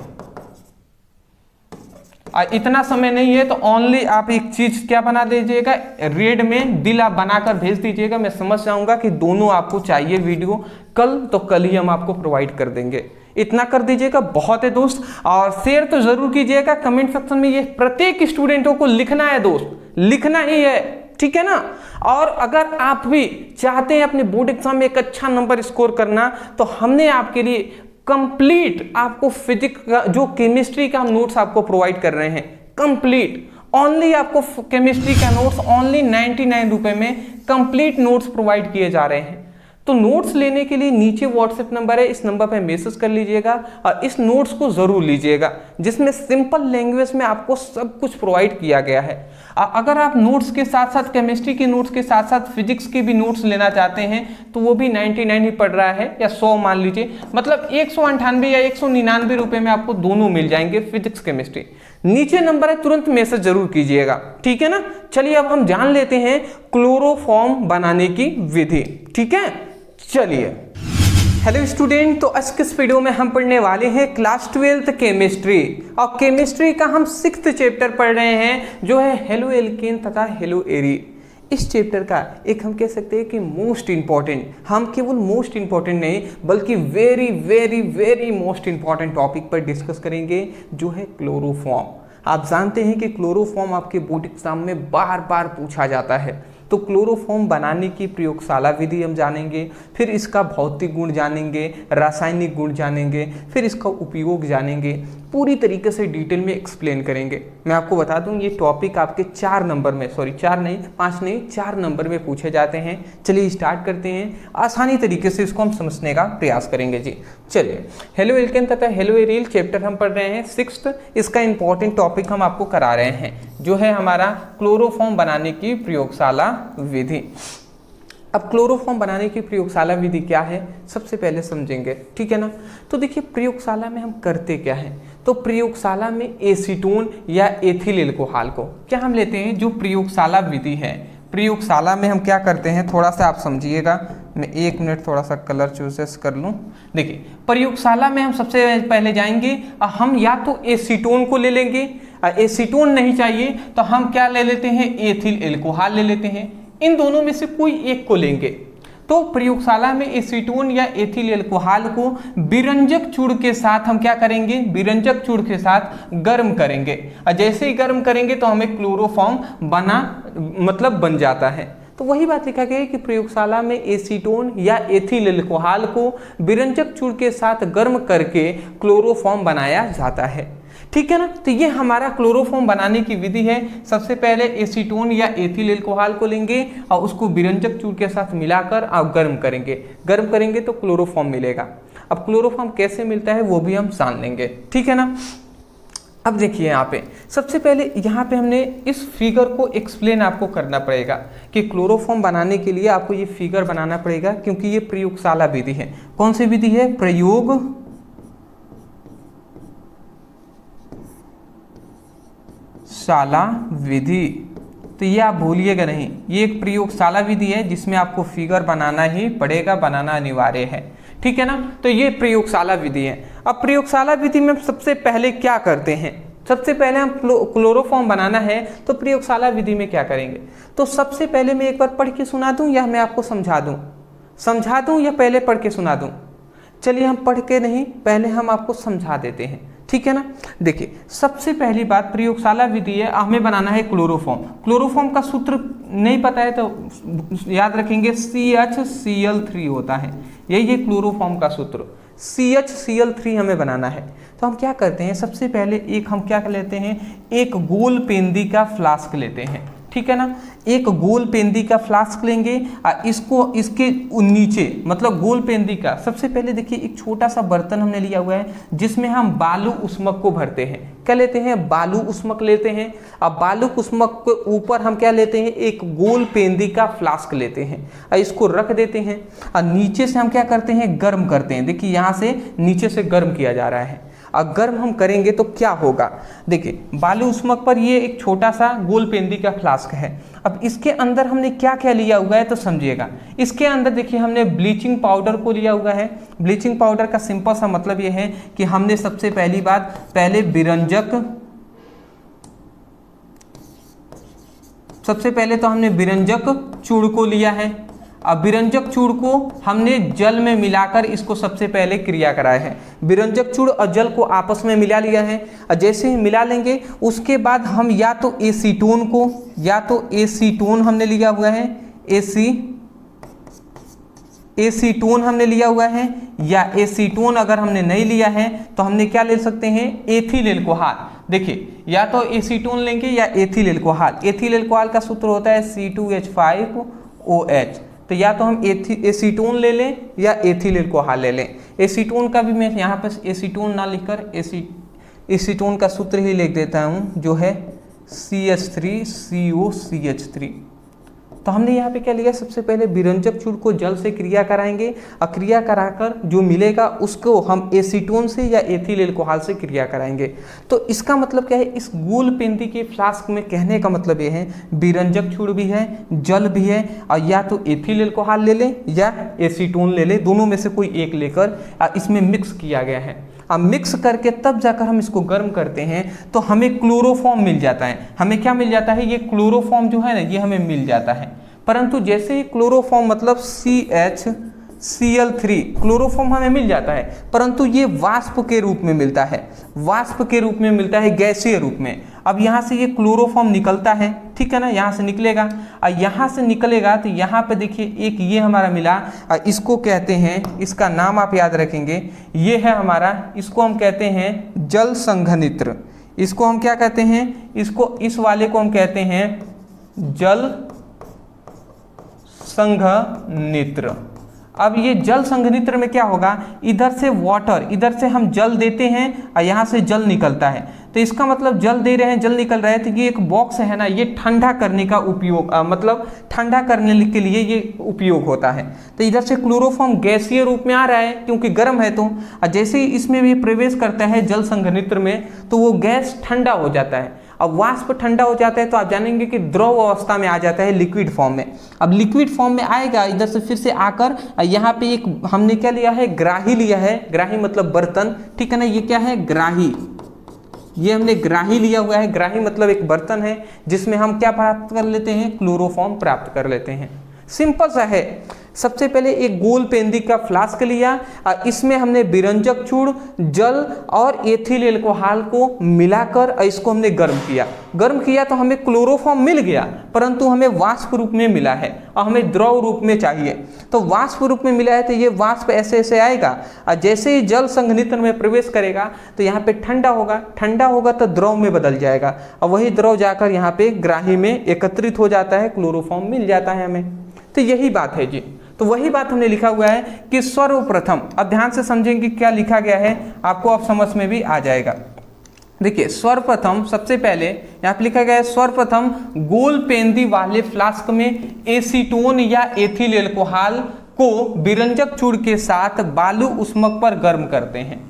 इतना समय नहीं है तो ओनली आप एक चीज क्या बना दीजिएगा, रेड में दिल आप बनाकर भेज दीजिएगा, मैं समझ जाऊंगा कि दोनों आपको चाहिए वीडियो। कल तो कल ही हम आपको प्रोवाइड कर देंगे। इतना कर दीजिएगा, बहुत है दोस्त। और शेयर तो जरूर कीजिएगा। कमेंट सेक्शन में ये प्रत्येक स्टूडेंटों को लिखना है दोस्त, लिखना ही है, ठीक है ना। और अगर आप भी चाहते हैं अपने बोर्ड एग्जाम में एक अच्छा नंबर स्कोर करना, तो हमने आपके लिए कंप्लीट आपको फिजिक्स का जो केमिस्ट्री का हम नोट्स आपको प्रोवाइड कर रहे हैं, कंप्लीट ओनली आपको केमिस्ट्री का नोट्स ओनली 99 रुपए में कंप्लीट नोट्स प्रोवाइड किए जा रहे हैं। तो नोट्स लेने के लिए नीचे व्हाट्सएप नंबर है, इस नंबर पर मैसेज कर लीजिएगा और इस नोट्स को जरूर लीजिएगा, जिसमें सिंपल लैंग्वेज में आपको सब कुछ प्रोवाइड किया गया है। अगर आप नोट्स के साथ साथ केमिस्ट्री के नोट्स के साथ साथ फिजिक्स के भी नोट्स लेना चाहते हैं तो वो भी 99 ही पड़ रहा है, या 100 मान लीजिए, मतलब 198 या 199 रुपए में आपको दोनों मिल जाएंगे फिजिक्स केमिस्ट्री। नीचे नंबर है, तुरंत मैसेज जरूर कीजिएगा, ठीक है ना। चलिए अब हम जान लेते हैं क्लोरोफॉर्म बनाने की विधि, ठीक है। चलिए, हेलो स्टूडेंट, तो आज के इस वीडियो में हम पढ़ने वाले हैं क्लास 12th केमिस्ट्री, और केमिस्ट्री का हम 6th चैप्टर पढ़ रहे हैं, जो है हेलो एल्केन तथा हेलो एरी। इस चैप्टर का एक हम कह सकते हैं कि मोस्ट इंपॉर्टेंट, हम केवल मोस्ट इंपॉर्टेंट नहीं बल्कि very very very most important topic पर डिस्कस करेंगे, जो है क्लोरोफॉर्म। आप जानते हैं कि क्लोरोफॉर्म आपके बोर्ड एग्जाम में बार बार पूछा जाता है। तो क्लोरोफॉर्म बनाने की प्रयोगशाला विधि हम जानेंगे, फिर इसका भौतिक गुण जानेंगे, रासायनिक गुण जानेंगे, फिर इसका उपयोग जानेंगे। पूरी तरीके से डिटेल में एक्सप्लेन करेंगे। मैं आपको बता दूं ये टॉपिक आपके 4 नंबर में, सॉरी 4 नहीं 5 नहीं 4 नंबर में पूछे जाते हैं। चलिए स्टार्ट करते हैं, आसानी तरीके से इसको हम समझने का प्रयास करेंगे जी। चलिए, हेलो एल्केन तथा हेलो एरिल चैप्टर हम पढ़ रहे हैं 6th। इसका इंपॉर्टेंट टॉपिक हम आपको करा रहे हैं जो है हमारा क्लोरोफॉर्म बनाने की प्रयोगशाला विधि। अब क्लोरोफॉर्म बनाने की प्रयोगशाला विधि क्या है सबसे पहले समझेंगे, ठीक है ना। तो देखिए प्रयोगशाला में हम करते क्या हैं, तो प्रयोगशाला में एसीटोन या एथिल एल्कोहल को क्या हम लेते हैं, जो प्रयोगशाला विधि है प्रयोगशाला में हम क्या करते हैं, थोड़ा सा आप समझिएगा। मैं 1 मिनट थोड़ा सा कलर चूजेस कर लूँ। देखिए प्रयोगशाला में हम सबसे पहले जाएंगे, हम या तो एसीटोन को ले लेंगे, एसीटोन नहीं चाहिए तो हम क्या ले लेते हैं, एथिल एल्कोहल ले लेते हैं। इन दोनों में से कोई एक को लेंगे। तो प्रयोगशाला में एसीटोन या एथिल एल्कोहल को विरंजक चूड़ के साथ हम क्या करेंगे, विरंजक चूड़ के साथ गर्म करेंगे, और जैसे ही गर्म करेंगे तो हमें क्लोरोफॉर्म बन जाता है। तो वही बात लिखा गया है कि प्रयोगशाला में एसीटोन या एथिल एल्कोहल को विरंजक चूड़ के साथ गर्म करके क्लोरोफॉर्म बनाया जाता है, ठीक है ना। तो ये हमारा क्लोरोफॉर्म बनाने की विधि है। सबसे पहले एसीटोन या एथिल एल्कोहल को लेंगे और उसको विरंजक चूड़ के साथ मिलाकर आप गर्म करेंगे तो क्लोरोफॉर्म मिलेगा। अब क्लोरोफॉर्म कैसे मिलता है वो भी हम जान लेंगे, ठीक है ना। अब देखिए यहाँ पे सबसे पहले यहाँ पे हमने इस फिगर को एक्सप्लेन आपको करना पड़ेगा कि क्लोरोफॉर्म बनाने के लिए आपको ये फिगर बनाना पड़ेगा, क्योंकि ये प्रयोगशाला विधि है। कौन सी विधि है, प्रयोगशाला विधि। तो ये आप भूलिएगा नहीं, ये एक प्रयोगशाला विधि है जिसमें आपको फिगर बनाना ही पड़ेगा, बनाना अनिवार्य है, ठीक है ना। तो ये प्रयोगशाला विधि है। अब प्रयोगशाला विधि में सबसे पहले क्या करते हैं, सबसे पहले हम क्लोरोफॉर्म बनाना है तो प्रयोगशाला विधि में क्या करेंगे। तो सबसे पहले मैं एक बार पढ़ के सुना दूं या मैं आपको समझा दूं या पहले पढ़ के सुना दूं। चलिए हम पढ़ के नहीं, पहले हम आपको समझा देते हैं, ठीक है ना। देखिए सबसे पहली बात प्रयोगशाला विधि है, हमें बनाना है क्लोरोफॉर्म का सूत्र नहीं पता है तो याद रखेंगे CHCl3 होता है, यही है क्लोरोफॉर्म का सूत्र। CHCl3 हमें बनाना है। तो हम क्या करते हैं, सबसे पहले हम क्या लेते हैं, एक गोल पेंदी का फ्लास्क लेते हैं, ठीक है ना। एक गोल पेंदी का फ्लास्क लेंगे और इसके नीचे गोल पेंदी का सबसे पहले देखिए एक छोटा सा बर्तन हमने लिया हुआ है जिसमें हम बालू उष्मक को भरते हैं। क्या लेते हैं, बालू उष्मक लेते हैं। अब बालू उष्मक के ऊपर हम क्या लेते हैं, एक गोल पेंदी का फ्लास्क लेते हैं और इसको रख देते हैं और नीचे से हम क्या करते हैं, गर्म करते हैं। देखिए यहाँ से नीचे से गर्म किया जा रहा है। और गर्म हम करेंगे तो क्या होगा, देखिए बालू उष्मक पर ये एक छोटा सा गोल पेंदी का फ्लास्क है। अब इसके अंदर हमने क्या क्या लिया हुआ है तो समझिएगा। इसके अंदर देखिए हमने ब्लीचिंग पाउडर को लिया हुआ है। ब्लीचिंग पाउडर का सिंपल सा मतलब ये है कि हमने सबसे पहली बात पहले विरंजक चूड़ को लिया है। अब विरंजक चूड़ को हमने जल में मिलाकर इसको सबसे पहले क्रिया कराया है। विरंजक चूड़ और जल को आपस में मिला लिया है और जैसे ही मिला लेंगे उसके बाद हम या तो एसीटोन हमने लिया हुआ है, एसीटोन हमने लिया हुआ है, या एसीटोन अगर हमने नहीं लिया है तो हमने क्या ले सकते हैं, एथिल एल्कोहल। देखिए या तो एसीटोन लेंगे या एथिल एल्कोहल। एथिल एल्कोहल का सूत्र होता है C2H5OH। तो या तो हम एसीटोन ले लें या एथिल एल्कोहल ले लें। एसीटोन का भी मैं यहाँ पर एसीटोन ना लिखकर एसीटोन का सूत्र ही लिख देता हूँ जो है CH3COCH3। तो हमने यहाँ पे क्या लिया, सबसे पहले विरंजक चूड़ को जल से क्रिया कराएंगे और क्रिया कराकर जो मिलेगा उसको हम एसीटोन से या एथिल एल्कोहल से क्रिया कराएंगे। तो इसका मतलब क्या है, इस गोल पेंदी के फ्लास्क में कहने का मतलब ये है विरंजक चूड़ भी है, जल भी है, और या तो एथिल एल्कोहल ले लें या एसीटोन ले लें, दोनों में से कोई एक लेकर इसमें मिक्स किया गया है। अब मिक्स करके तब जाकर हम इसको गर्म करते हैं तो हमें क्लोरोफॉर्म मिल जाता है। हमें क्या मिल जाता है, ये क्लोरोफॉर्म जो है ना ये हमें मिल जाता है। परंतु जैसे ही क्लोरोफॉर्म CH Cl3 क्लोरोफॉर्म हमें मिल जाता है, परंतु ये वाष्प के रूप में मिलता है, वाष्प के रूप में मिलता है, गैसीय रूप में। अब यहाँ से ये क्लोरोफॉर्म निकलता है, ठीक है ना, यहाँ से निकलेगा और यहाँ से निकलेगा तो यहाँ पे देखिए एक ये हमारा मिला, इसको कहते हैं, इसका नाम आप याद रखेंगे, ये है हमारा, इसको हम कहते हैं जल संघनित्र। इसको हम क्या कहते हैं, इसको, इस वाले को हम कहते हैं जल संघनित्र। अब ये जल संघनित्र में क्या होगा, इधर से वाटर, इधर से हम जल देते हैं और यहाँ से जल निकलता है, तो इसका मतलब जल दे रहे हैं, जल निकल रहा है, तो ये एक बॉक्स है ना, ये ठंडा करने का उपयोग, मतलब ठंडा करने के लिए ये उपयोग होता है। तो इधर से क्लोरोफॉर्म गैसीय रूप में आ रहा है क्योंकि गर्म है, तो जैसे ही इसमें भी प्रवेश करता है जल संघनित्र में तो वो गैस ठंडा हो जाता है। अब वाष्प ठंडा हो जाता है तो आप जानेंगे कि द्रव अवस्था में आ जाता है, लिक्विड फॉर्म में। अब लिक्विड फॉर्म में आएगा, इधर से फिर से आकर यहाँ पे एक हमने क्या लिया है, ग्राही लिया है, ग्राही मतलब बर्तन, ठीक है ना, ये क्या है, ग्राही, ये हमने ग्राही लिया हुआ है। ग्राही मतलब एक बर्तन है जिसमें हम क्या प्राप्त कर लेते हैं, क्लोरोफॉर्म प्राप्त कर लेते हैं। सिंपल सा है। सबसे पहले एक गोल पेंदी का फ्लास्क लिया, इसमें हमने विरंजक चूर्ण, जल और एथिल एल्कोहल को मिलाकर इसको हमने गर्म किया। गर्म किया तो हमें क्लोरोफॉर्म मिल गया, परंतु हमें वाष्प रूप में मिला है और हमें द्रव रूप में चाहिए। तो वाष्प रूप में मिला है तो ये वाष्प ऐसे ऐसे आएगा और जैसे ही जल संघनित्र में प्रवेश करेगा तो यहाँ पे ठंडा होगा, ठंडा होगा तो द्रव में बदल जाएगा और वही द्रव जाकर यहाँ पे ग्राही में एकत्रित हो जाता है, क्लोरोफॉर्म मिल जाता है हमें। तो यही बात है जी। तो वही बात हमने लिखा हुआ है कि सर्वप्रथम, अब ध्यान से समझेंगे क्या लिखा गया है, आपको अब समझ में भी आ जाएगा। देखिए सर्वप्रथम, सबसे पहले यहाँ पे लिखा गया है सर्वप्रथम गोल पेंदी वाले फ्लास्क में एसीटोन या एथिल एल्कोहल को विरंजक चूर्ण के साथ बालू उष्मक पर गर्म करते हैं।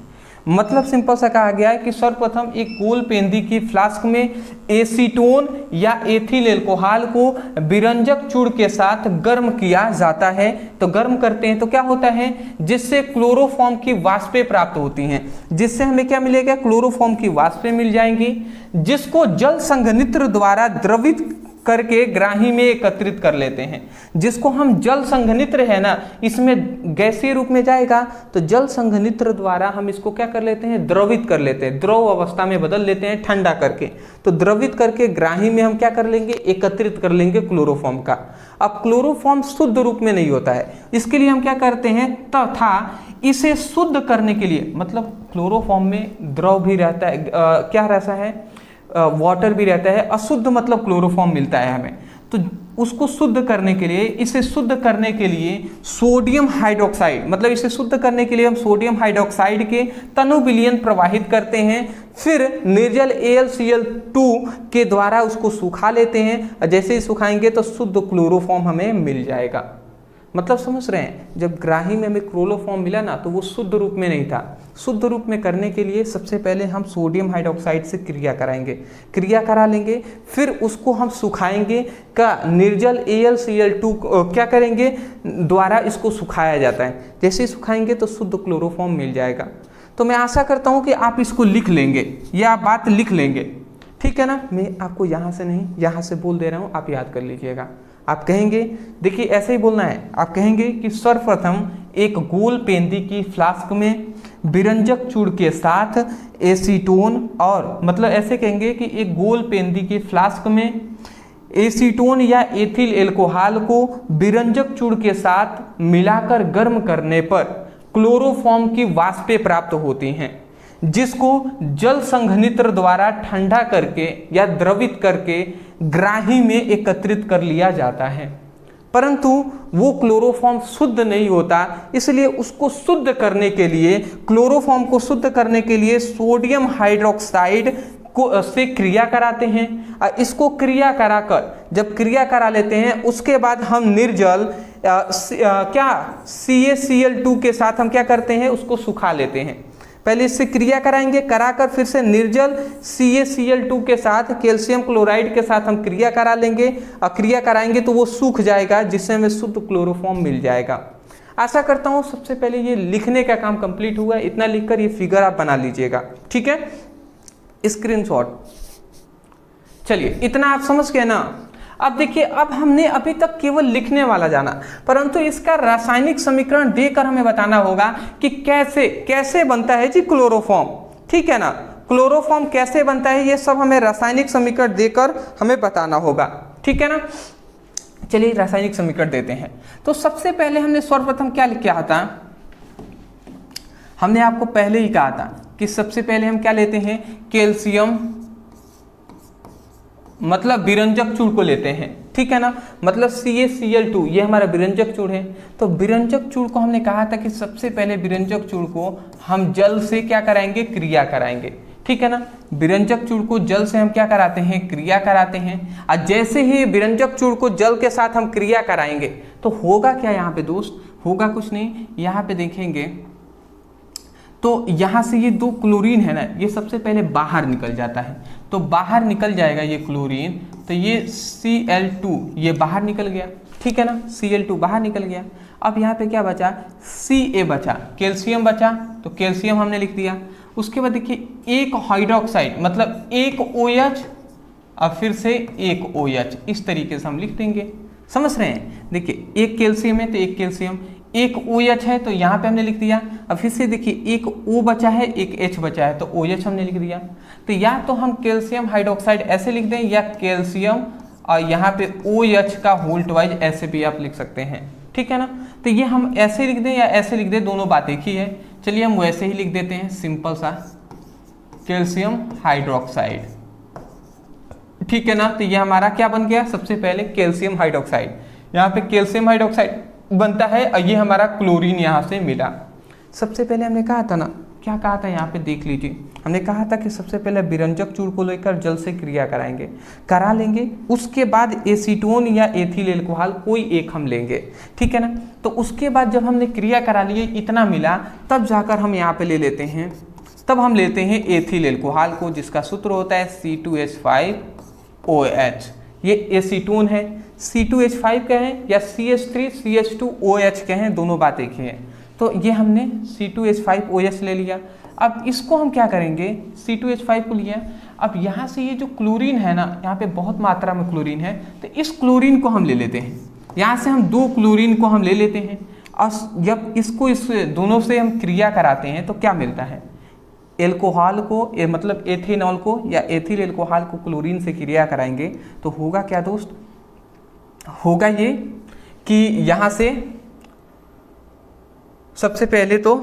मतलब सिंपल सा कहा गया है कि सर्वप्रथम एक गोल पेंदी की फ्लास्क में एसीटोन या एथिल एल्कोहल को विरंजक चूर्ण के साथ गर्म किया जाता है। तो गर्म करते हैं तो क्या होता है, जिससे क्लोरोफॉर्म की वाष्पें प्राप्त होती हैं, जिससे हमें क्या मिलेगा, क्लोरोफॉर्म की वाष्पें मिल जाएंगी, जिसको जल संघनित्र द्वारा द्रवित करके ग्राही में एकत्रित कर लेते हैं। जिसको हम जल संघनित्र है ना, इसमें गैसीय रूप में जाएगा तो जल संघनित्र द्वारा हम इसको क्या कर लेते हैं, द्रवित कर लेते हैं, द्रव अवस्था में बदल लेते हैं ठंडा करके। तो द्रवित करके ग्राही में हम क्या कर लेंगे, एकत्रित कर लेंगे क्लोरोफॉर्म का। अब क्लोरोफॉर्म शुद्ध रूप में नहीं होता है, इसके लिए हम क्या करते हैं, तथा इसे शुद्ध करने के लिए, मतलब क्लोरोफॉर्म में द्रव भी रहता है, क्या रहता है, वाटर भी रहता है, अशुद्ध मतलब क्लोरोफॉर्म मिलता है हमें, तो उसको शुद्ध करने के लिए, इसे शुद्ध करने के लिए सोडियम हाइड्रोक्साइड, मतलब इसे शुद्ध करने के लिए हम सोडियम हाइड्रोक्साइड के तनु विलयन प्रवाहित करते हैं, फिर निर्जल AlCl2 के द्वारा उसको सुखा लेते हैं। जैसे ही सुखाएंगे तो शुद्ध क्लोरोफॉर्म हमें मिल जाएगा। मतलब समझ रहे हैं, जब ग्राही में हमें क्लोरोफॉर्म मिला ना तो वो शुद्ध रूप में नहीं था। शुद्ध रूप में करने के लिए सबसे पहले हम सोडियम हाइड्रोक्साइड से क्रिया कराएंगे, क्रिया करा लेंगे, फिर उसको हम सुखाएंगे का निर्जल AlCl2 क्या करेंगे, द्वारा इसको सुखाया जाता है। जैसे ही सुखाएंगे तो शुद्ध क्लोरोफॉर्म मिल जाएगा। तो मैं आशा करता हूँ कि आप इसको लिख लेंगे, या आप बात लिख लेंगे, ठीक है ना। मैं आपको यहाँ से नहीं, यहाँ से बोल दे रहा हूँ, आप याद कर लीजिएगा। आप कहेंगे, देखिए ऐसे ही बोलना है, आप कहेंगे कि सर्वप्रथम एक गोल पेंदी की फ्लास्क में विरंजक चूर्ण के साथ एसीटोन, और मतलब ऐसे कहेंगे कि एक गोल पेंदी की फ्लास्क में एसीटोन या एथिल एल्कोहल को विरंजक चूर्ण के साथ मिलाकर गर्म करने पर क्लोरोफॉर्म की वाष्पें प्राप्त होती हैं, जिसको जल संघनित्र द्वारा ठंडा करके या द्रवित करके ग्राही में एकत्रित कर लिया जाता है। परंतु वो क्लोरोफॉर्म शुद्ध नहीं होता, इसलिए उसको शुद्ध करने के लिए, क्लोरोफॉर्म को शुद्ध करने के लिए सोडियम हाइड्रोक्साइड को से क्रिया कराते हैं। इसको क्रिया कराकर जब क्रिया करा लेते हैं उसके बाद हम निर्जल CaCl2 के साथ हम क्या करते हैं, उसको सुखा लेते हैं। पहले इससे क्रिया कराएंगे, कराकर फिर से निर्जल CaCl2 के साथ, कैल्शियम क्लोराइड के साथ हम क्रिया करा लेंगे, और क्रिया कराएंगे तो वो सूख जाएगा, जिससे हमें शुद्ध क्लोरोफॉर्म मिल जाएगा। आशा करता हूँ सबसे पहले ये लिखने का काम कंप्लीट हुआ। इतना लिखकर ये फिगर आप बना लीजिएगा, ठीक है, स्क्रीनशॉट। चलिए इतना आप समझ गए ना। अब देखिए, अब हमने अभी तक केवल लिखने वाला जाना, परंतु इसका रासायनिक समीकरण देकर हमें बताना होगा कि कैसे कैसे बनता है जी क्लोरोफॉर्म। ठीक है ना, क्लोरोफॉर्म कैसे बनता है ये सब हमें रासायनिक समीकरण देकर हमें बताना होगा। ठीक है ना, चलिए रासायनिक समीकरण देते हैं। तो सबसे पहले हमने सर्वप्रथम क्या किया था, हमने आपको पहले ही कहा था कि सबसे पहले हम क्या लेते हैं, कैल्शियम मतलब विरंजक चूड़ को लेते हैं। ठीक है ना, मतलब CaCl2 ये हमारा विरंजक चूड़ है। तो विरंजक चूड़ को हमने कहा था कि सबसे पहले विरंजक चूड़ को हम जल से क्या कराएंगे, क्रिया कराएंगे। ठीक है ना, विरंजक चूड़ को जल से हम क्या कराते हैं, क्रिया कराते हैं। और जैसे ही विरंजक चूड़ को जल के साथ हम क्रिया कराएंगे तो होगा क्या यहाँ पे दोस्त, होगा कुछ नहीं, यहाँ पे देखेंगे तो यहाँ से ये दो क्लोरीन है ना, ये सबसे पहले बाहर निकल जाता है। तो बाहर निकल जाएगा ये क्लोरीन, तो ये Cl2 ये बाहर निकल गया। ठीक है ना, Cl2 बाहर निकल गया। अब यहाँ पे क्या बचा, Ca बचा, कैल्शियम बचा, तो कैल्शियम हमने लिख दिया। उसके बाद देखिए एक हाइड्रोक्साइड मतलब एक OH और फिर से एक OH, इस तरीके से हम लिख देंगे। समझ रहे हैं, देखिए एक कैल्शियम है तो एक कैल्शियम, एक OH है तो यहाँ पे हमने लिख दिया। अब फिर से देखिए एक O बचा है एक H बचा है तो OH हमने लिख दिया। तो या तो हम कैल्शियम हाइड्रोक्साइड ऐसे लिख दें या कैल्शियम और यहाँ पे OH का होल ट्वाइज ऐसे भी आप लिख सकते हैं। ठीक है ना, तो ये हम ऐसे लिख दें या ऐसे लिख दें, दोनों बात एक ही है। चलिए हम वैसे ही लिख देते हैं, सिंपल सा कैल्शियम हाइड्रोक्साइड। ठीक है ना, तो ये हमारा क्या बन गया, सबसे पहले कैल्शियम हाइड्रोक्साइड, यहाँ पे कैल्शियम हाइड्रोक्साइड बनता है और ये हमारा क्लोरीन यहाँ से मिला। सबसे पहले हमने कहा था ना, क्या कहा था यहाँ पे देख लीजिए, हमने कहा था कि सबसे पहले विरंजक चूड़ को लेकर जल से क्रिया कराएंगे, करा लेंगे, उसके बाद एसीटोन या एथिल एल्कोहल कोई एक हम लेंगे। ठीक है ना, तो उसके बाद जब हमने क्रिया करा लिए इतना मिला, तब जाकर हम यहाँ पे ले लेते हैं, तब हम लेते हैं एथिल एल्कोहल को, जिसका सूत्र होता है C2H5OH। ये एसीटोन है, C2H5 कहें या CH3CH2OH कहें, दोनों बात एक ही है। तो ये हमने C2H5OH ले लिया। अब इसको हम क्या करेंगे, C2H5 को लिया, अब यहाँ से ये जो क्लोरीन है ना, यहाँ पे बहुत मात्रा में क्लोरीन है, तो इस क्लोरीन को हम ले लेते हैं। यहाँ से हम दो क्लोरीन को हम ले लेते हैं और जब इसको इस दोनों से हम क्रिया कराते हैं तो क्या मिलता है, एल्कोहल को मतलब एथेनॉल को या एथिल एल्कोहल को क्लोरीन से क्रिया कराएंगे तो होगा क्या दोस्त, होगा ये कि यहाँ से सबसे पहले तो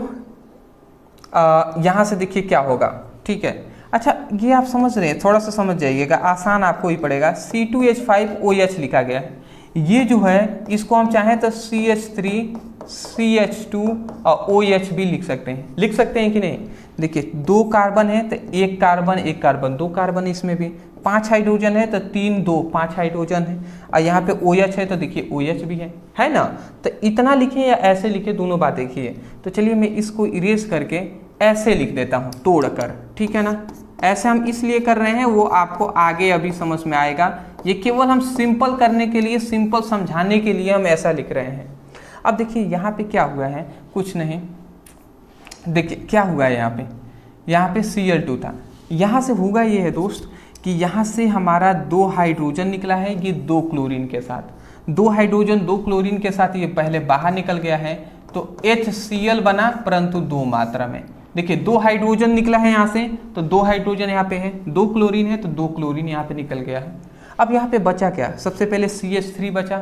यहाँ से देखिए क्या होगा। ठीक है, अच्छा ये आप समझ रहे हैं, थोड़ा सा समझ जाइएगा, आसान आपको ही पड़ेगा। C2H5OH लिखा गया है, ये जो है इसको हम चाहें तो CH3CH2 और OH भी लिख सकते हैं, लिख सकते हैं कि नहीं। देखिए दो कार्बन है तो एक कार्बन, दो कार्बन इसमें भी, 5 हाइड्रोजन है तो 3 2 5 हाइड्रोजन है, और यहाँ पे OH है तो देखिए OH भी है ना। तो इतना लिखें या ऐसे लिखें, दोनों बात एक ही है। तो चलिए मैं इसको इरेज करके ऐसे लिख देता हूँ तोड़कर। ठीक है ना, ऐसे हम इसलिए कर रहे हैं, वो आपको आगे अभी समझ में आएगा। ये केवल हम सिंपल करने के लिए, सिंपल समझाने के लिए हम ऐसा लिख रहे हैं। अब देखिए यहाँ पे क्या हुआ है, कुछ नहीं, देखिए क्या हुआ है, यहाँ पे Cl2 था, यहाँ से होगा ये है दोस्त कि यहाँ से हमारा 2 हाइड्रोजन निकला है, ये 2 क्लोरीन के साथ, 2 हाइड्रोजन 2 क्लोरीन के साथ ये पहले बाहर निकल गया है, तो HCl बना, परंतु 2 मात्रा में। देखिए 2 हाइड्रोजन निकला है यहाँ से, तो 2 हाइड्रोजन यहाँ पे है, 2 क्लोरीन है तो 2 क्लोरीन यहाँ पे निकल गया है। अब यहाँ पे बचा क्या, सबसे पहले CH3 बचा,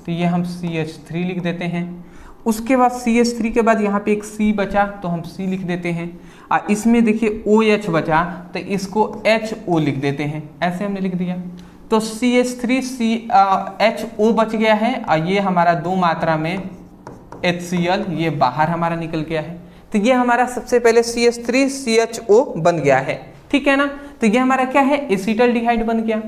तो ये हम CH3 लिख देते हैं। उसके बाद CH3 के बाद यहाँ पे एक C बचा, तो हम C लिख देते हैं। और इसमें देखिए OH बचा, तो इसको HO लिख देते हैं, ऐसे हमने लिख दिया। तो CH3HO बच गया है, और ये हमारा 2 मात्रा में HCl ये बाहर हमारा निकल गया है। तो ये हमारा सबसे पहले CH3CHO बन गया है। ठीक है ना, तो ये हमारा क्या है, एसिटल्डिहाइड बन गया।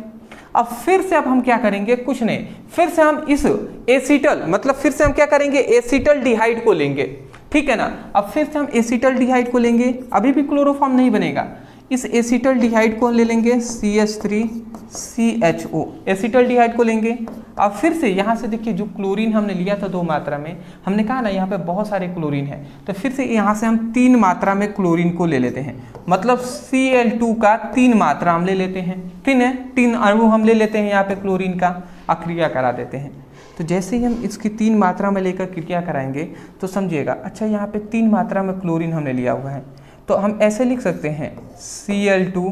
अब फिर से अब हम क्या करेंगे, कुछ नहीं, फिर से हम इस एसिटल मतलब फिर से हम क्या करेंगे, एसिटल्डिहाइड को लेंगे। ठीक है ना, अब फिर से हम एसिटल्डिहाइड को लेंगे, अभी भी क्लोरोफॉर्म नहीं बनेगा, इस एसिटल्डिहाइड को ले लेंगे CH3CHO, एसिटल्डिहाइड को लेंगे। अब फिर से यहाँ से देखिए जो क्लोरीन हमने लिया था 2 मात्रा में, हमने कहा ना यहाँ पे बहुत सारे क्लोरीन है, तो फिर से यहाँ से हम 3 मात्रा में क्लोरीन को ले लेते हैं, मतलब Cl2 का 3 मात्रा हम ले लेते हैं, 3 है, 3 अणु हम ले लेते हैं यहाँ पे क्लोरीन का। क्रिया करा देते हैं। तो जैसे ही हम इसकी 3 मात्रा में लेकर क्रिया कराएंगे तो समझिएगा। अच्छा, यहाँ पे 3 मात्रा में क्लोरीन हमने लिया हुआ है, तो हम ऐसे लिख सकते हैं Cl2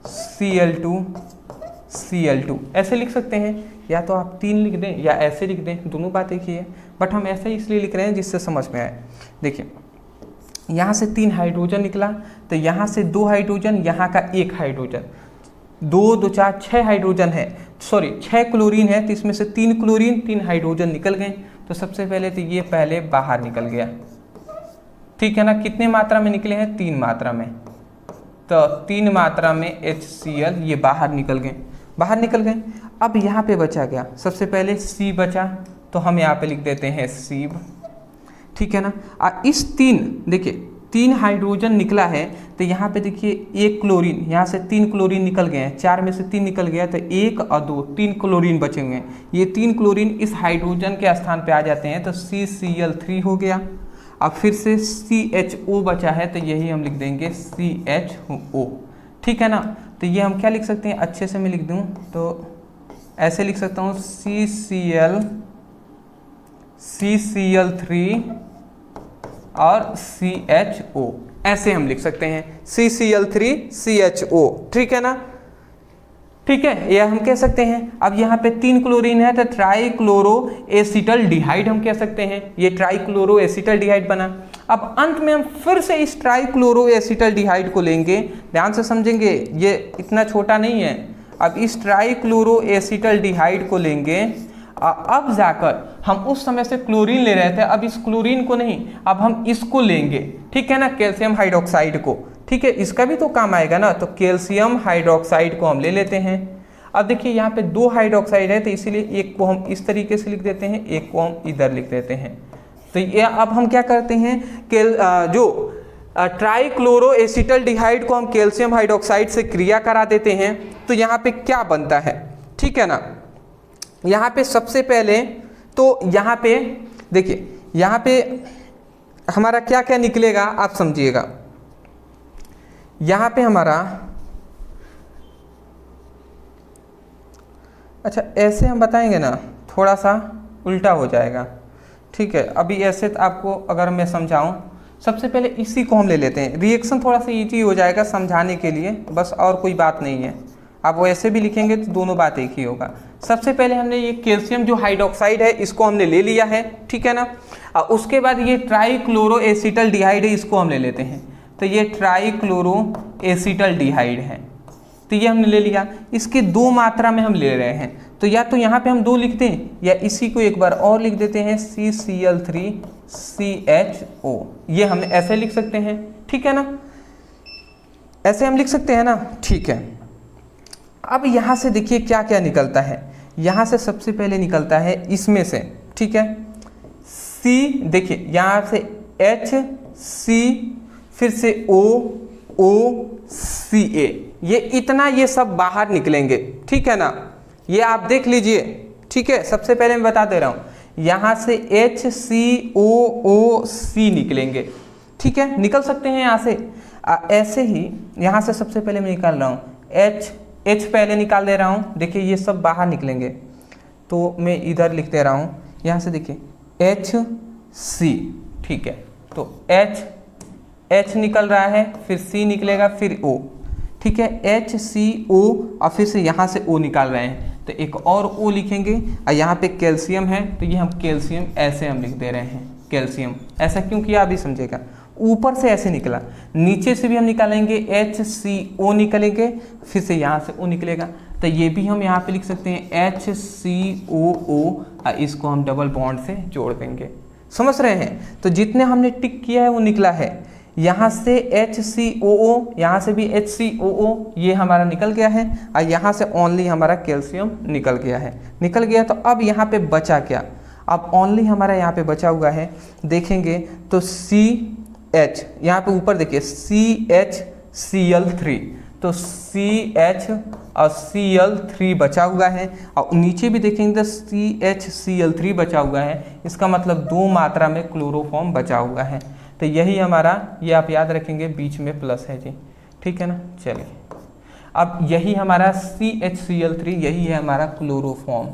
Cl2 Cl2, ऐसे लिख सकते हैं। या तो आप 3 लिख दें या ऐसे लिख दें, दोनों बात एक ही है, बट हम ऐसे ही इसलिए लिख रहे हैं जिससे समझ में आए। देखिए, यहाँ से 3 हाइड्रोजन निकला, तो यहाँ से 2 हाइड्रोजन, यहाँ का 1 हाइड्रोजन, 2 2 4 6 हाइड्रोजन है, सॉरी 6 क्लोरीन है, तो इसमें से 3 क्लोरीन 3 हाइड्रोजन निकल गए। तो सबसे पहले तो ये पहले बाहर निकल गया, ठीक है ना। कितने मात्रा में निकले हैं? 3 मात्रा में। तो 3 मात्रा में HCl ये बाहर निकल गए। अब यहाँ पे बचा गया, सबसे पहले C बचा, तो हम यहाँ पे लिख देते हैं सीब, ठीक है ना। इस 3 देखिए 3 हाइड्रोजन निकला है, तो यहाँ पे देखिए 1 क्लोरीन, यहाँ से 3 क्लोरीन निकल गए हैं, 4 में से 3 निकल गया, तो 1 और 2 3 क्लोरीन बचे हुए हैं। ये 3 क्लोरीन इस हाइड्रोजन के स्थान पे आ जाते हैं, तो CCl3 हो गया। अब फिर से CHO बचा है, तो यही हम लिख देंगे CHO, ठीक है ना। तो ये हम क्या लिख सकते हैं, अच्छे से मैं लिख दूँ तो ऐसे लिख सकता हूँ CCl3 और CHO, ऐसे हम लिख सकते हैं CCl3 CHO, ठीक है ना। ठीक है, ये हम कह सकते हैं। अब यहाँ पे 3 क्लोरीन है, तो ट्राइक्लोरो एसिटल्डिहाइड हम कह सकते हैं, ये ट्राइक्लोरो एसिटल्डिहाइड बना। अब अंत में हम फिर से इस ट्राइक्लोरो एसिटल्डिहाइड को लेंगे, ध्यान से समझेंगे, ये इतना छोटा नहीं है। अब इस ट्राइक्लोरो एसिटल्डिहाइड को लेंगे, अब जाकर हम उस समय से क्लोरीन ले रहे थे, अब इस क्लोरीन को नहीं, अब हम इसको लेंगे, ठीक है ना, कैल्शियम हाइड्रोक्साइड को, ठीक है, इसका भी तो काम आएगा ना। तो कैल्शियम हाइड्रोक्साइड को हम ले लेते हैं। अब देखिए यहाँ पे 2 हाइड्रोक्साइड है, तो इसीलिए एक को हम इस तरीके से लिख देते हैं, एक को हम इधर लिख देते हैं। तो ये अब हम क्या करते हैं, जो ट्राइक्लोरो एसिटल्डिहाइड को हम कैल्शियम हाइड्रोक्साइड से क्रिया करा देते हैं, तो यहाँ पे क्या बनता है, ठीक है ना। यहाँ पे सबसे पहले तो यहाँ पे देखिए, यहाँ पे हमारा क्या क्या निकलेगा आप समझिएगा। यहाँ पे हमारा, अच्छा ऐसे हम बताएंगे ना, थोड़ा सा उल्टा हो जाएगा, ठीक है। अभी ऐसे तो आपको अगर मैं समझाऊं, सबसे पहले इसी को हम ले लेते हैं, रिएक्शन थोड़ा सा ईजी हो जाएगा समझाने के लिए, बस और कोई बात नहीं है। आप वैसे भी लिखेंगे तो दोनों बात एक ही होगा। सबसे पहले हमने ये कैल्शियम जो हाइड्रोक्साइड है इसको हमने ले लिया है, ठीक है ना। उसके बाद ये ट्राइक्लोरो एसिटल्डिहाइड है, इसको हम ले लेते हैं। तो ये ट्राइक्लोरो एसिटल्डिहाइड है, तो ये हमने ले लिया। इसके 2 मात्रा में हम ले रहे हैं, तो या तो यहाँ पे हम 2 लिखते हैं, या इसी को एक बार और लिख देते हैं CCl3 CHO, ये हम ऐसे लिख सकते हैं, ठीक है ना, ऐसे हम लिख सकते हैं ना, ठीक है। अब यहाँ से देखिए क्या क्या निकलता है। यहाँ से सबसे पहले निकलता है इसमें से, ठीक है, C, देखिए यहाँ से H C, फिर से OCA, ये इतना, ये सब बाहर निकलेंगे, ठीक है ना, ये आप देख लीजिए, ठीक है। सबसे पहले मैं बता दे रहा हूँ, यहाँ से HCOOC निकलेंगे, ठीक है, निकल सकते हैं यहाँ से। ऐसे ही यहाँ से सबसे पहले मैं निकाल रहा हूँ H पहले निकाल दे रहा हूँ, देखिए ये सब बाहर निकलेंगे, तो मैं इधर लिख दे रहा हूँ। यहाँ से देखिए HC, ठीक है, तो H निकल रहा है, फिर C निकलेगा, फिर O, ठीक है, HCO, और फिर से यहाँ से O निकाल रहे हैं, तो एक और O लिखेंगे। और यहाँ पे कैल्शियम है, तो ये हम कैल्शियम ऐसे हम लिख दे रहे हैं, कैल्शियम। ऐसा क्यों किया अभी समझेगा। ऊपर से ऐसे निकला, नीचे से भी हम निकालेंगे HCO निकलेंगे, फिर से यहाँ से O निकलेगा, तो ये भी हम यहाँ पे लिख सकते हैं HCOO, इसको हम डबल बॉन्ड से जोड़ देंगे। समझ रहे हैं। तो जितने हमने टिक किया है वो निकला है। यहाँ से HCOO, यहाँ से भी HCOO, ये हमारा निकल गया है, और यहाँ से ओनली हमारा कैल्शियम निकल गया है। निकल गया तो अब यहाँ पे बचा क्या, अब ओनली हमारा यहाँ पे बचा हुआ है, देखेंगे तो CH, यहाँ पे ऊपर देखिए CHCl3, तो CH और Cl3 बचा हुआ है, और नीचे भी देखेंगे तो CHCl3 बचा हुआ है। इसका मतलब 2 मात्रा में क्लोरोफॉर्म बचा हुआ है। तो यही हमारा, ये आप याद रखेंगे, बीच में प्लस है जी, ठीक है ना। चलिए अब यही हमारा CHCl3, यही है हमारा क्लोरोफॉर्म,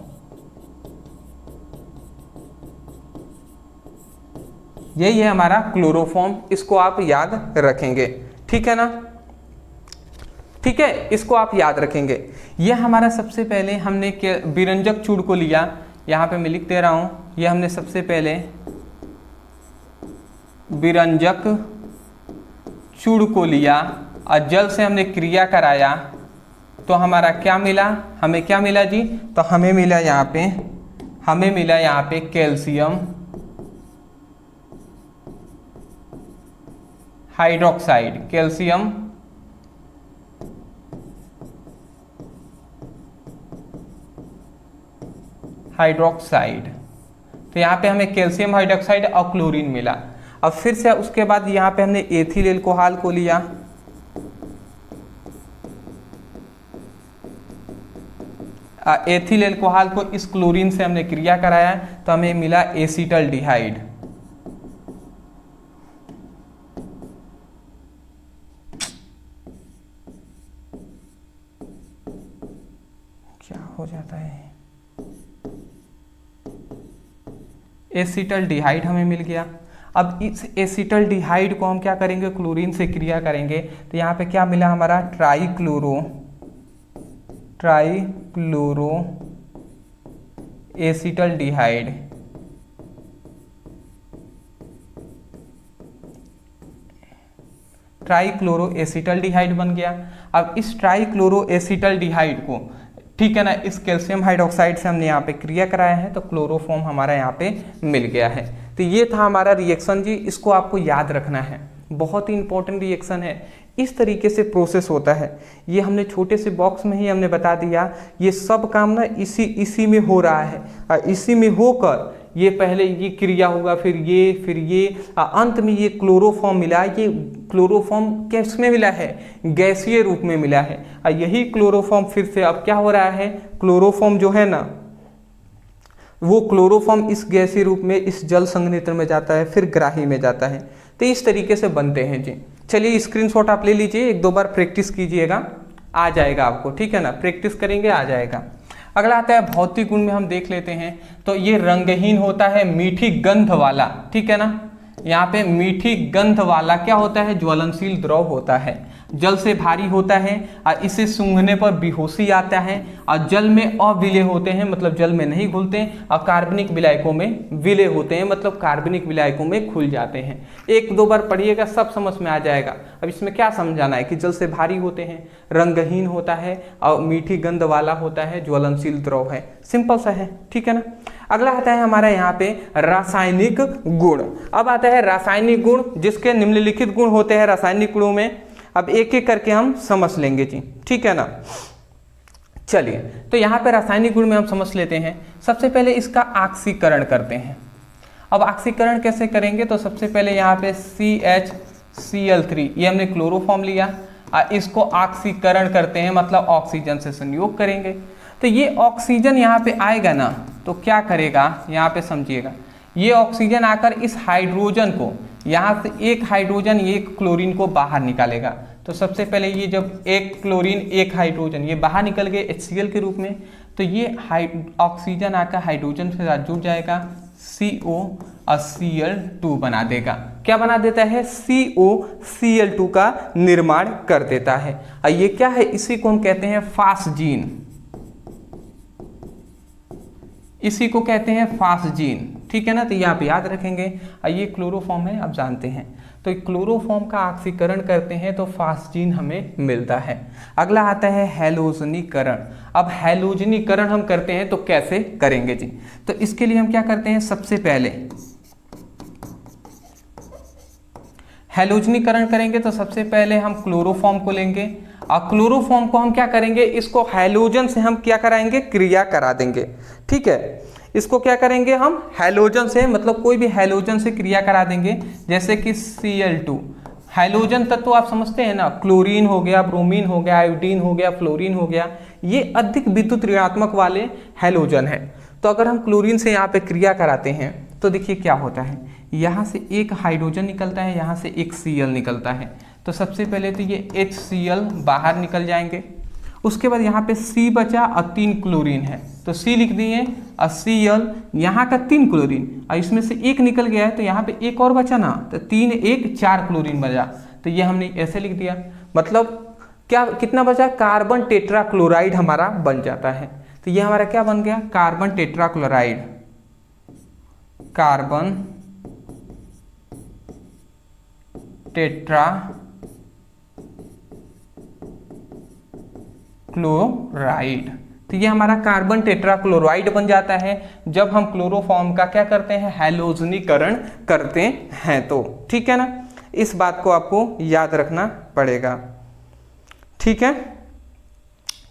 यही है हमारा क्लोरोफॉर्म, इसको आप याद रखेंगे, ठीक है ना। ठीक है, इसको आप याद रखेंगे। यह हमारा सबसे पहले हमने विरंजक चूड़ को लिया, यहाँ पे मैं लिख दे रहा हूँ, यह हमने सबसे पहले विरंजक चूड़ को लिया और जल से हमने क्रिया कराया, तो हमारा क्या मिला, हमें क्या मिला जी, तो हमें मिला यहाँ पे कैल्शियम हाइड्रोक्साइड, कैल्शियम हाइड्रोक्साइड। तो यहाँ पे हमें कैल्शियम हाइड्रोक्साइड और क्लोरीन मिला। अब फिर से उसके बाद यहाँ पे हमने एथिल एल्कोहल को लिया, एथिल एल्कोहल को इस क्लोरीन से हमने क्रिया कराया, तो हमें मिला एसीटल्डिहाइड। क्या हो जाता है, एसीटल्डिहाइड हमें मिल गया। अब इस एसीटल्डिहाइड को हम क्या करेंगे, क्लोरीन से क्रिया करेंगे, तो यहाँ पे क्या मिला हमारा ट्राइक्लोरो एसीटल्डिहाइड। ट्राइक्लोरो एसीटल्डिहाइड बन गया। अब इस ट्राइक्लोरो एसीटल्डिहाइड को, ठीक है ना, इस कैल्शियम हाइड्रोक्साइड से हमने यहाँ पे क्रिया कराया है, तो क्लोरोफॉर्म हमारा यहाँ पे मिल गया है। तो ये था हमारा रिएक्शन जी, इसको आपको याद रखना है, बहुत ही इंपॉर्टेंट रिएक्शन है। इस तरीके से प्रोसेस होता है, ये हमने छोटे से बॉक्स में ही हमने बता दिया। ये सब काम ना इसी में हो रहा है, और इसी में होकर ये पहले ये क्रिया होगा, फिर ये अंत में ये क्लोरोफॉर्म मिला। ये क्लोरोफॉर्म किस में मिला है, गैसीय रूप में मिला है, और यही क्लोरोफॉर्म फिर से अब क्या हो रहा है, क्लोरोफॉर्म जो है ना, वो क्लोरोफॉर्म इस गैसीय रूप में इस जल संघनित्र में जाता है, फिर ग्राही में जाता है। तो इस तरीके से बनते हैं जी। चलिए स्क्रीनशॉट आप ले लीजिए, एक दो बार प्रैक्टिस कीजिएगा, आ जाएगा आपको, ठीक है ना, प्रैक्टिस करेंगे आ जाएगा। अगला आता है भौतिक गुण में हम देख लेते हैं। तो ये रंगहीन होता है, मीठी गंध वाला, ठीक है ना। यहाँ पे मीठी गंध वाला क्या होता है, ज्वलनशील द्रव होता है, जल से भारी होता है, और इसे सूंघने पर बेहोशी आता है, और जल में अविलेय होते हैं, मतलब जल में नहीं घुलते, और कार्बनिक विलायकों में विलेय होते हैं, मतलब कार्बनिक विलायकों में घुल जाते हैं। एक दो बार पढ़िएगा, सब समझ में आ जाएगा। अब इसमें क्या समझाना है कि जल से भारी होते हैं, रंगहीन होता है, और मीठी गंध वाला होता है, ज्वलनशील द्रव है, सिंपल सा है, ठीक है ना। अगला आता है हमारा यहाँ पे रासायनिक गुण। अब आता है रासायनिक गुण, जिसके निम्नलिखित गुण होते हैं रासायनिक गुणों में। अब एक एक करके हम समझ लेंगे जी, ठीक है ना। चलिए, तो यहाँ पे रासायनिक गुण में हम समझ लेते हैं। सबसे पहले इसका ऑक्सीकरण करते हैं। अब ऑक्सीकरण कैसे करेंगे, तो सबसे पहले यहाँ पे CHCl3, ये हमने क्लोरोफॉर्म लिया, इसको ऑक्सीकरण करते हैं, मतलब ऑक्सीजन से संयोग करेंगे। तो ये ऑक्सीजन यहाँ पे आएगा ना, तो क्या करेगा, यहाँ पे समझिएगा, ये ऑक्सीजन आकर इस हाइड्रोजन को, यहाँ से एक हाइड्रोजन एक क्लोरीन को बाहर निकालेगा। तो सबसे पहले ये जब एक क्लोरीन एक हाइड्रोजन ये बाहर निकल गए HCl के रूप में, तो ये ऑक्सीजन आकर हाइड्रोजन के साथ जुड़ जाएगा, CO और Cl2 बना देगा। क्या बना देता है, COCl2 का निर्माण कर देता है। और ये क्या है, इसी को हम कहते हैं फास्जीन, इसी को कहते हैं फास्जीन, ठीक है ना। तो ये आप याद रखेंगे। और ये क्लोरोफॉर्म है, आप जानते हैं। तो क्लोरोफॉर्म का ऑक्सीकरण करते हैं तो फास्जीन हमें मिलता है। अगला आता है हैलोजनीकरण। अब हैलोजनीकरण हम करते हैं तो कैसे करेंगे जी, तो इसके लिए हम क्या करते हैं, सबसे पहले हैलोजनीकरण करेंगे तो सबसे पहले हम क्लोरोफॉर्म को लेंगे, और क्लोरोफॉर्म को हम क्या करेंगे, इसको हैलोजन से हम क्या कराएंगे, क्रिया करा देंगे, ठीक है। इसको क्या करेंगे हम, हैलोजन से, मतलब कोई भी हैलोजन से क्रिया करा देंगे, जैसे कि Cl2। हैलोजन तत्व आप समझते हैं ना, क्लोरीन हो गया, ब्रोमीन हो गया, आयोडीन हो गया, फ्लोरीन हो गया, ये अधिक विद्युत ऋणात्मक वाले हैलोजन है। तो अगर हम क्लोरीन से यहाँ पे क्रिया कराते हैं तो देखिए क्या होता है, यहाँ से एक हाइड्रोजन निकलता है, यहाँ से एक Cl निकलता है। तो सबसे पहले तो ये HCl बाहर निकल जाएंगे, उसके बाद यहाँ पे C बचा और 3 क्लोरीन है, तो C लिख दिए और Cl, यहाँ का 3 क्लोरीन और इसमें से एक निकल गया है तो यहाँ पे एक और बचा ना, तो 3 1 4 क्लोरीन बचा, तो ये हमने ऐसे लिख दिया। मतलब क्या कितना बचा, कार्बन टेट्राक्लोराइड हमारा बन जाता है। तो ये हमारा क्या बन गया, कार्बन टेट्राक्लोराइड, कार्बन टेट्राक्लोराइड। तो ये हमारा कार्बन टेट्राक्लोराइड बन जाता है जब हम क्लोरोफॉर्म का क्या करते हैं, हैलोजनीकरण करते हैं। तो ठीक है ना, इस बात को आपको याद रखना पड़ेगा। ठीक है,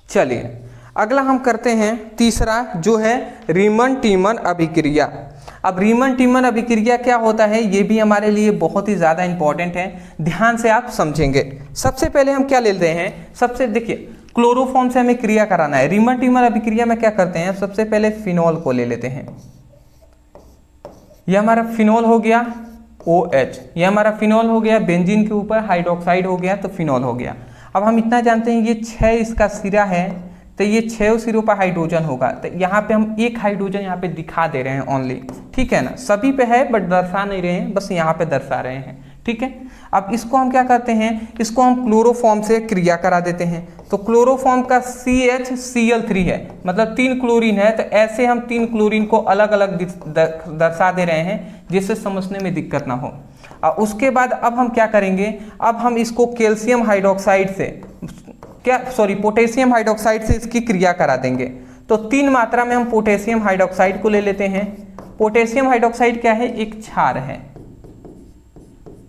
चलिए अगला हम करते हैं तीसरा, जो है रीमन टीमन अभिक्रिया। अब रीमन टीमन अभिक्रिया क्या होता है, ये भी हमारे लिए बहुत ही ज़्यादा इंपॉर्टेंट है, ध्यान से आप समझेंगे। सबसे पहले हम क्या लेते हैं, सबसे देखिए क्लोरोफॉर्म से हमें क्रिया कराना है। रीमन टीमन अभिक्रिया में क्या करते हैं, सबसे पहले फिनॉल को ले लेते हैं। यह हमारा फिनॉल हो गया OH, यह हमारा फिनॉल हो गया, बेंजीन के ऊपर हाइड्रोक्साइड हो गया तो फिनॉल हो गया। अब हम इतना जानते हैं ये 6 इसका सिरा है, तो ये 6 सिरों पर हाइड्रोजन होगा, तो यहाँ पे हम एक हाइड्रोजन यहाँ पे दिखा दे रहे हैं ओनली। ठीक है ना, सभी पे है बट दर्शा नहीं रहे हैं, बस यहाँ पे दर्शा रहे हैं। ठीक है, अब इसको हम क्या करते हैं, इसको हम क्लोरोफॉर्म से क्रिया करा देते हैं। तो क्लोरोफॉर्म का CHCl3 है, मतलब 3 क्लोरीन है, तो ऐसे हम 3 क्लोरीन को अलग अलग दर्शा दे रहे हैं जिससे समझने में दिक्कत ना हो। और उसके बाद अब हम क्या करेंगे, अब हम इसको कैल्शियम हाइड्रोक्साइड से पोटेशियम हाइड्रोक्साइड से इसकी क्रिया करा देंगे। तो 3 मात्रा में हम पोटेशियम हाइड्रोक्साइड को ले लेते हैं। पोटेशियम हाइड्रोक्साइड क्या है, एक क्षार है,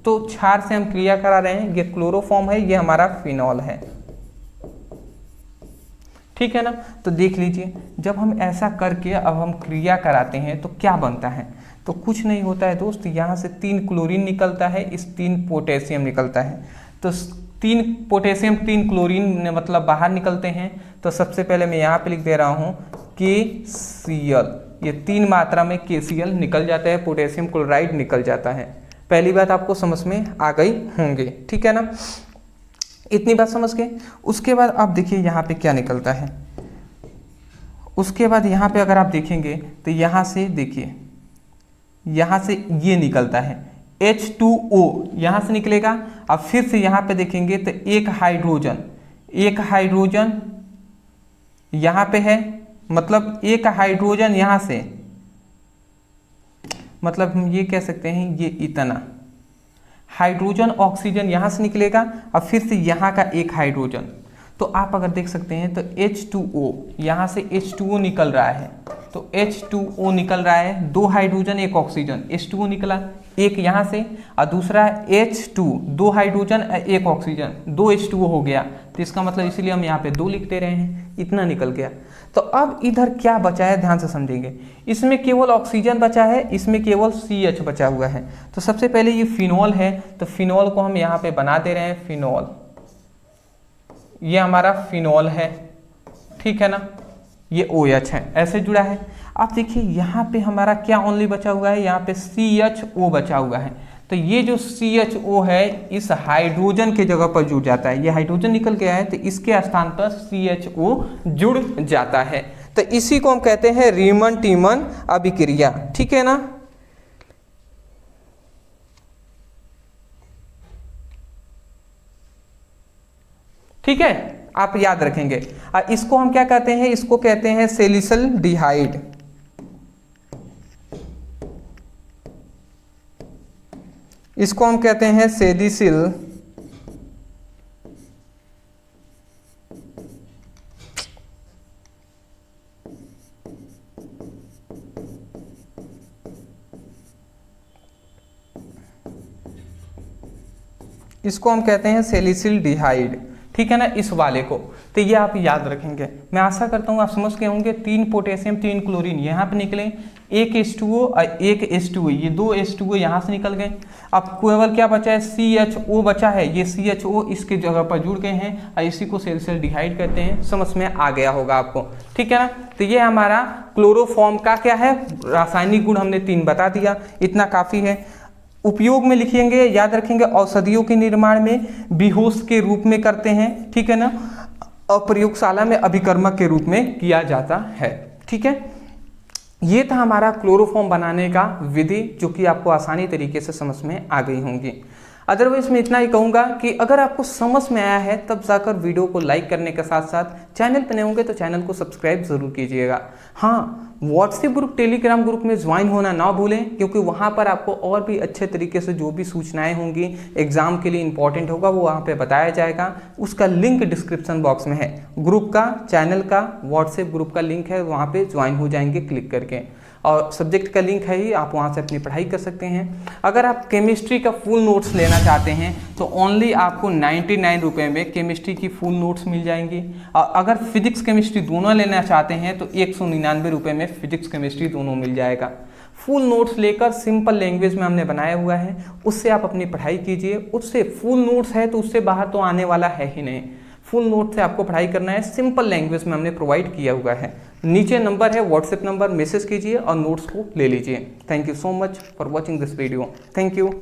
तो क्षार से हम क्रिया करा रहे हैं। ये क्लोरोफॉर्म है, ये हमारा फिनॉल है। ठीक है ना, तो देख लीजिए जब हम ऐसा करके अब हम क्रिया कराते हैं तो क्या बनता है, तो कुछ नहीं होता है दोस्त, यहाँ से 3 क्लोरीन निकलता है, इस 3 पोटेशियम निकलता है, तो 3 पोटेशियम 3 क्लोरीन मतलब बाहर निकलते हैं। तो सबसे पहले मैं यहाँ पे लिख दे रहा हूँ KCl, ये 3 मात्रा में KCl निकल जाता है, पोटेशियम क्लोराइड निकल जाता है। पहली बात आपको समझ में आ गई होंगे। ठीक है ना, इतनी बात समझ गए। उसके बाद आप देखिए यहाँ पे क्या निकलता है। उसके बाद यहाँ पे अगर आप देखेंगे तो यहाँ से देखिए, यहाँ से ये निकलता है H2O, यहाँ से निकलेगा। अब फिर से यहाँ पे देखेंगे तो एक हाइड्रोजन यहाँ पे है, मतलब एक हाइड्रोजन यहाँ से, मतलब हम ये कह सकते हैं ये इतना हाइड्रोजन ऑक्सीजन यहाँ से निकलेगा। अब फिर से यहाँ का एक हाइड्रोजन, तो आप अगर देख सकते हैं तो H2O, यहाँ से H2O निकल रहा है, तो H2O निकल रहा है, 2 हाइड्रोजन 1 ऑक्सीजन, H2O निकला एक यहाँ से, और दूसरा H2, 2 हाइड्रोजन 1 ऑक्सीजन, 2 H2O हो गया। तो इसका मतलब इसीलिए हम यहाँ पे 2 लिखते रहे हैं, इतना निकल गया। तो अब इधर क्या बचा है, ध्यान से समझेंगे। इसमें केवल ऑक्सीजन बचा है, इसमें केवल CH बचा हुआ है। तो सबसे पहले ये फिनॉल है, तो फिनॉल को हम यहाँ पे बना दे रहे हैं फिनॉल, ये हमारा फिनॉल है। ठीक है ना, ये OH है, ऐसे जुड़ा है। आप देखिए यहाँ पे हमारा क्या ओनली बचा हुआ है, यहाँ पे CHO बचा हुआ है। तो ये जो CHO है इस हाइड्रोजन के जगह पर जुड़ जाता है, ये हाइड्रोजन निकल गया है तो इसके स्थान पर CHO जुड़ जाता है। तो इसी को हम कहते हैं रीमन टीमन अभिक्रिया। ठीक है ना, ठीक है, आप याद रखेंगे। इसको हम क्या कहते हैं, इसको कहते हैं सैलिसिलडिहाइड। इसको हम कहते हैं सैलिसिल इसको हम कहते हैं सैलिसिलडिहाइड। ठीक है ना, इस वाले को। तो ये आप याद रखेंगे। मैं आशा करता हूँ आप समझ गए होंगे। 3 पोटेशियम 3 क्लोरीन यहाँ पे निकले, एक H2O और एक H2O, ये 2 H2O यहाँ से निकल गए। अब केवल क्या बचा है, CHO बचा है। ये CHO इसके जगह पर जुड़ गए हैं और इसी को सैलिसिलडिहाइड कहते हैं। समझ में आ गया होगा आपको, ठीक है ना। तो ये हमारा क्लोरोफॉर्म का क्या है, रासायनिक गुण हमने 3 बता दिया, इतना काफ़ी है। उपयोग में लिखेंगे, याद रखेंगे, औषधियों के निर्माण में बेहोश के रूप में करते हैं, ठीक है ना। प्रयोगशाला में अभिकर्मक के रूप में किया जाता है। ठीक है, ये था हमारा क्लोरोफॉर्म बनाने का विधि, जो कि आपको आसानी तरीके से समझ में आ गई होंगी। अदरवाइज मैं इतना ही कहूँगा कि अगर आपको समझ में आया है तब जाकर वीडियो को लाइक करने के साथ साथ चैनल पर नए होंगे तो चैनल को सब्सक्राइब जरूर कीजिएगा। हाँ, व्हाट्सएप ग्रुप, टेलीग्राम ग्रुप में ज्वाइन होना ना भूलें, क्योंकि वहाँ पर आपको और भी अच्छे तरीके से जो भी सूचनाएं होंगी एग्जाम के लिए इंपॉर्टेंट होगा वो वहाँ पे बताया जाएगा। उसका लिंक डिस्क्रिप्शन बॉक्स में है। ग्रुप का, चैनल का, व्हाट्सएप ग्रुप का लिंक है, वहाँ पे ज्वाइन हो जाएंगे क्लिक करके, और सब्जेक्ट का लिंक है ही, आप वहाँ से अपनी पढ़ाई कर सकते हैं। अगर आप केमिस्ट्री का फुल नोट्स लेना चाहते हैं तो ओनली आपको 99 रुपये में केमिस्ट्री की फुल नोट्स मिल जाएंगी, और अगर फिजिक्स केमिस्ट्री दोनों लेना चाहते हैं तो 199 रुपये में फिजिक्स केमिस्ट्री दोनों मिल जाएगा। फुल नोट्स लेकर सिंपल लैंग्वेज में हमने बनाया हुआ है, उससे आप अपनी पढ़ाई कीजिए। उससे फुल नोट्स है तो उससे बाहर तो आने वाला है ही नहीं। फुल नोट से आपको पढ़ाई करना है, सिंपल लैंग्वेज में हमने प्रोवाइड किया हुआ है। नीचे नंबर है, व्हाट्सएप नंबर, मैसेज कीजिए और नोट्स को ले लीजिए। Thank you so much for watching this video. Thank you.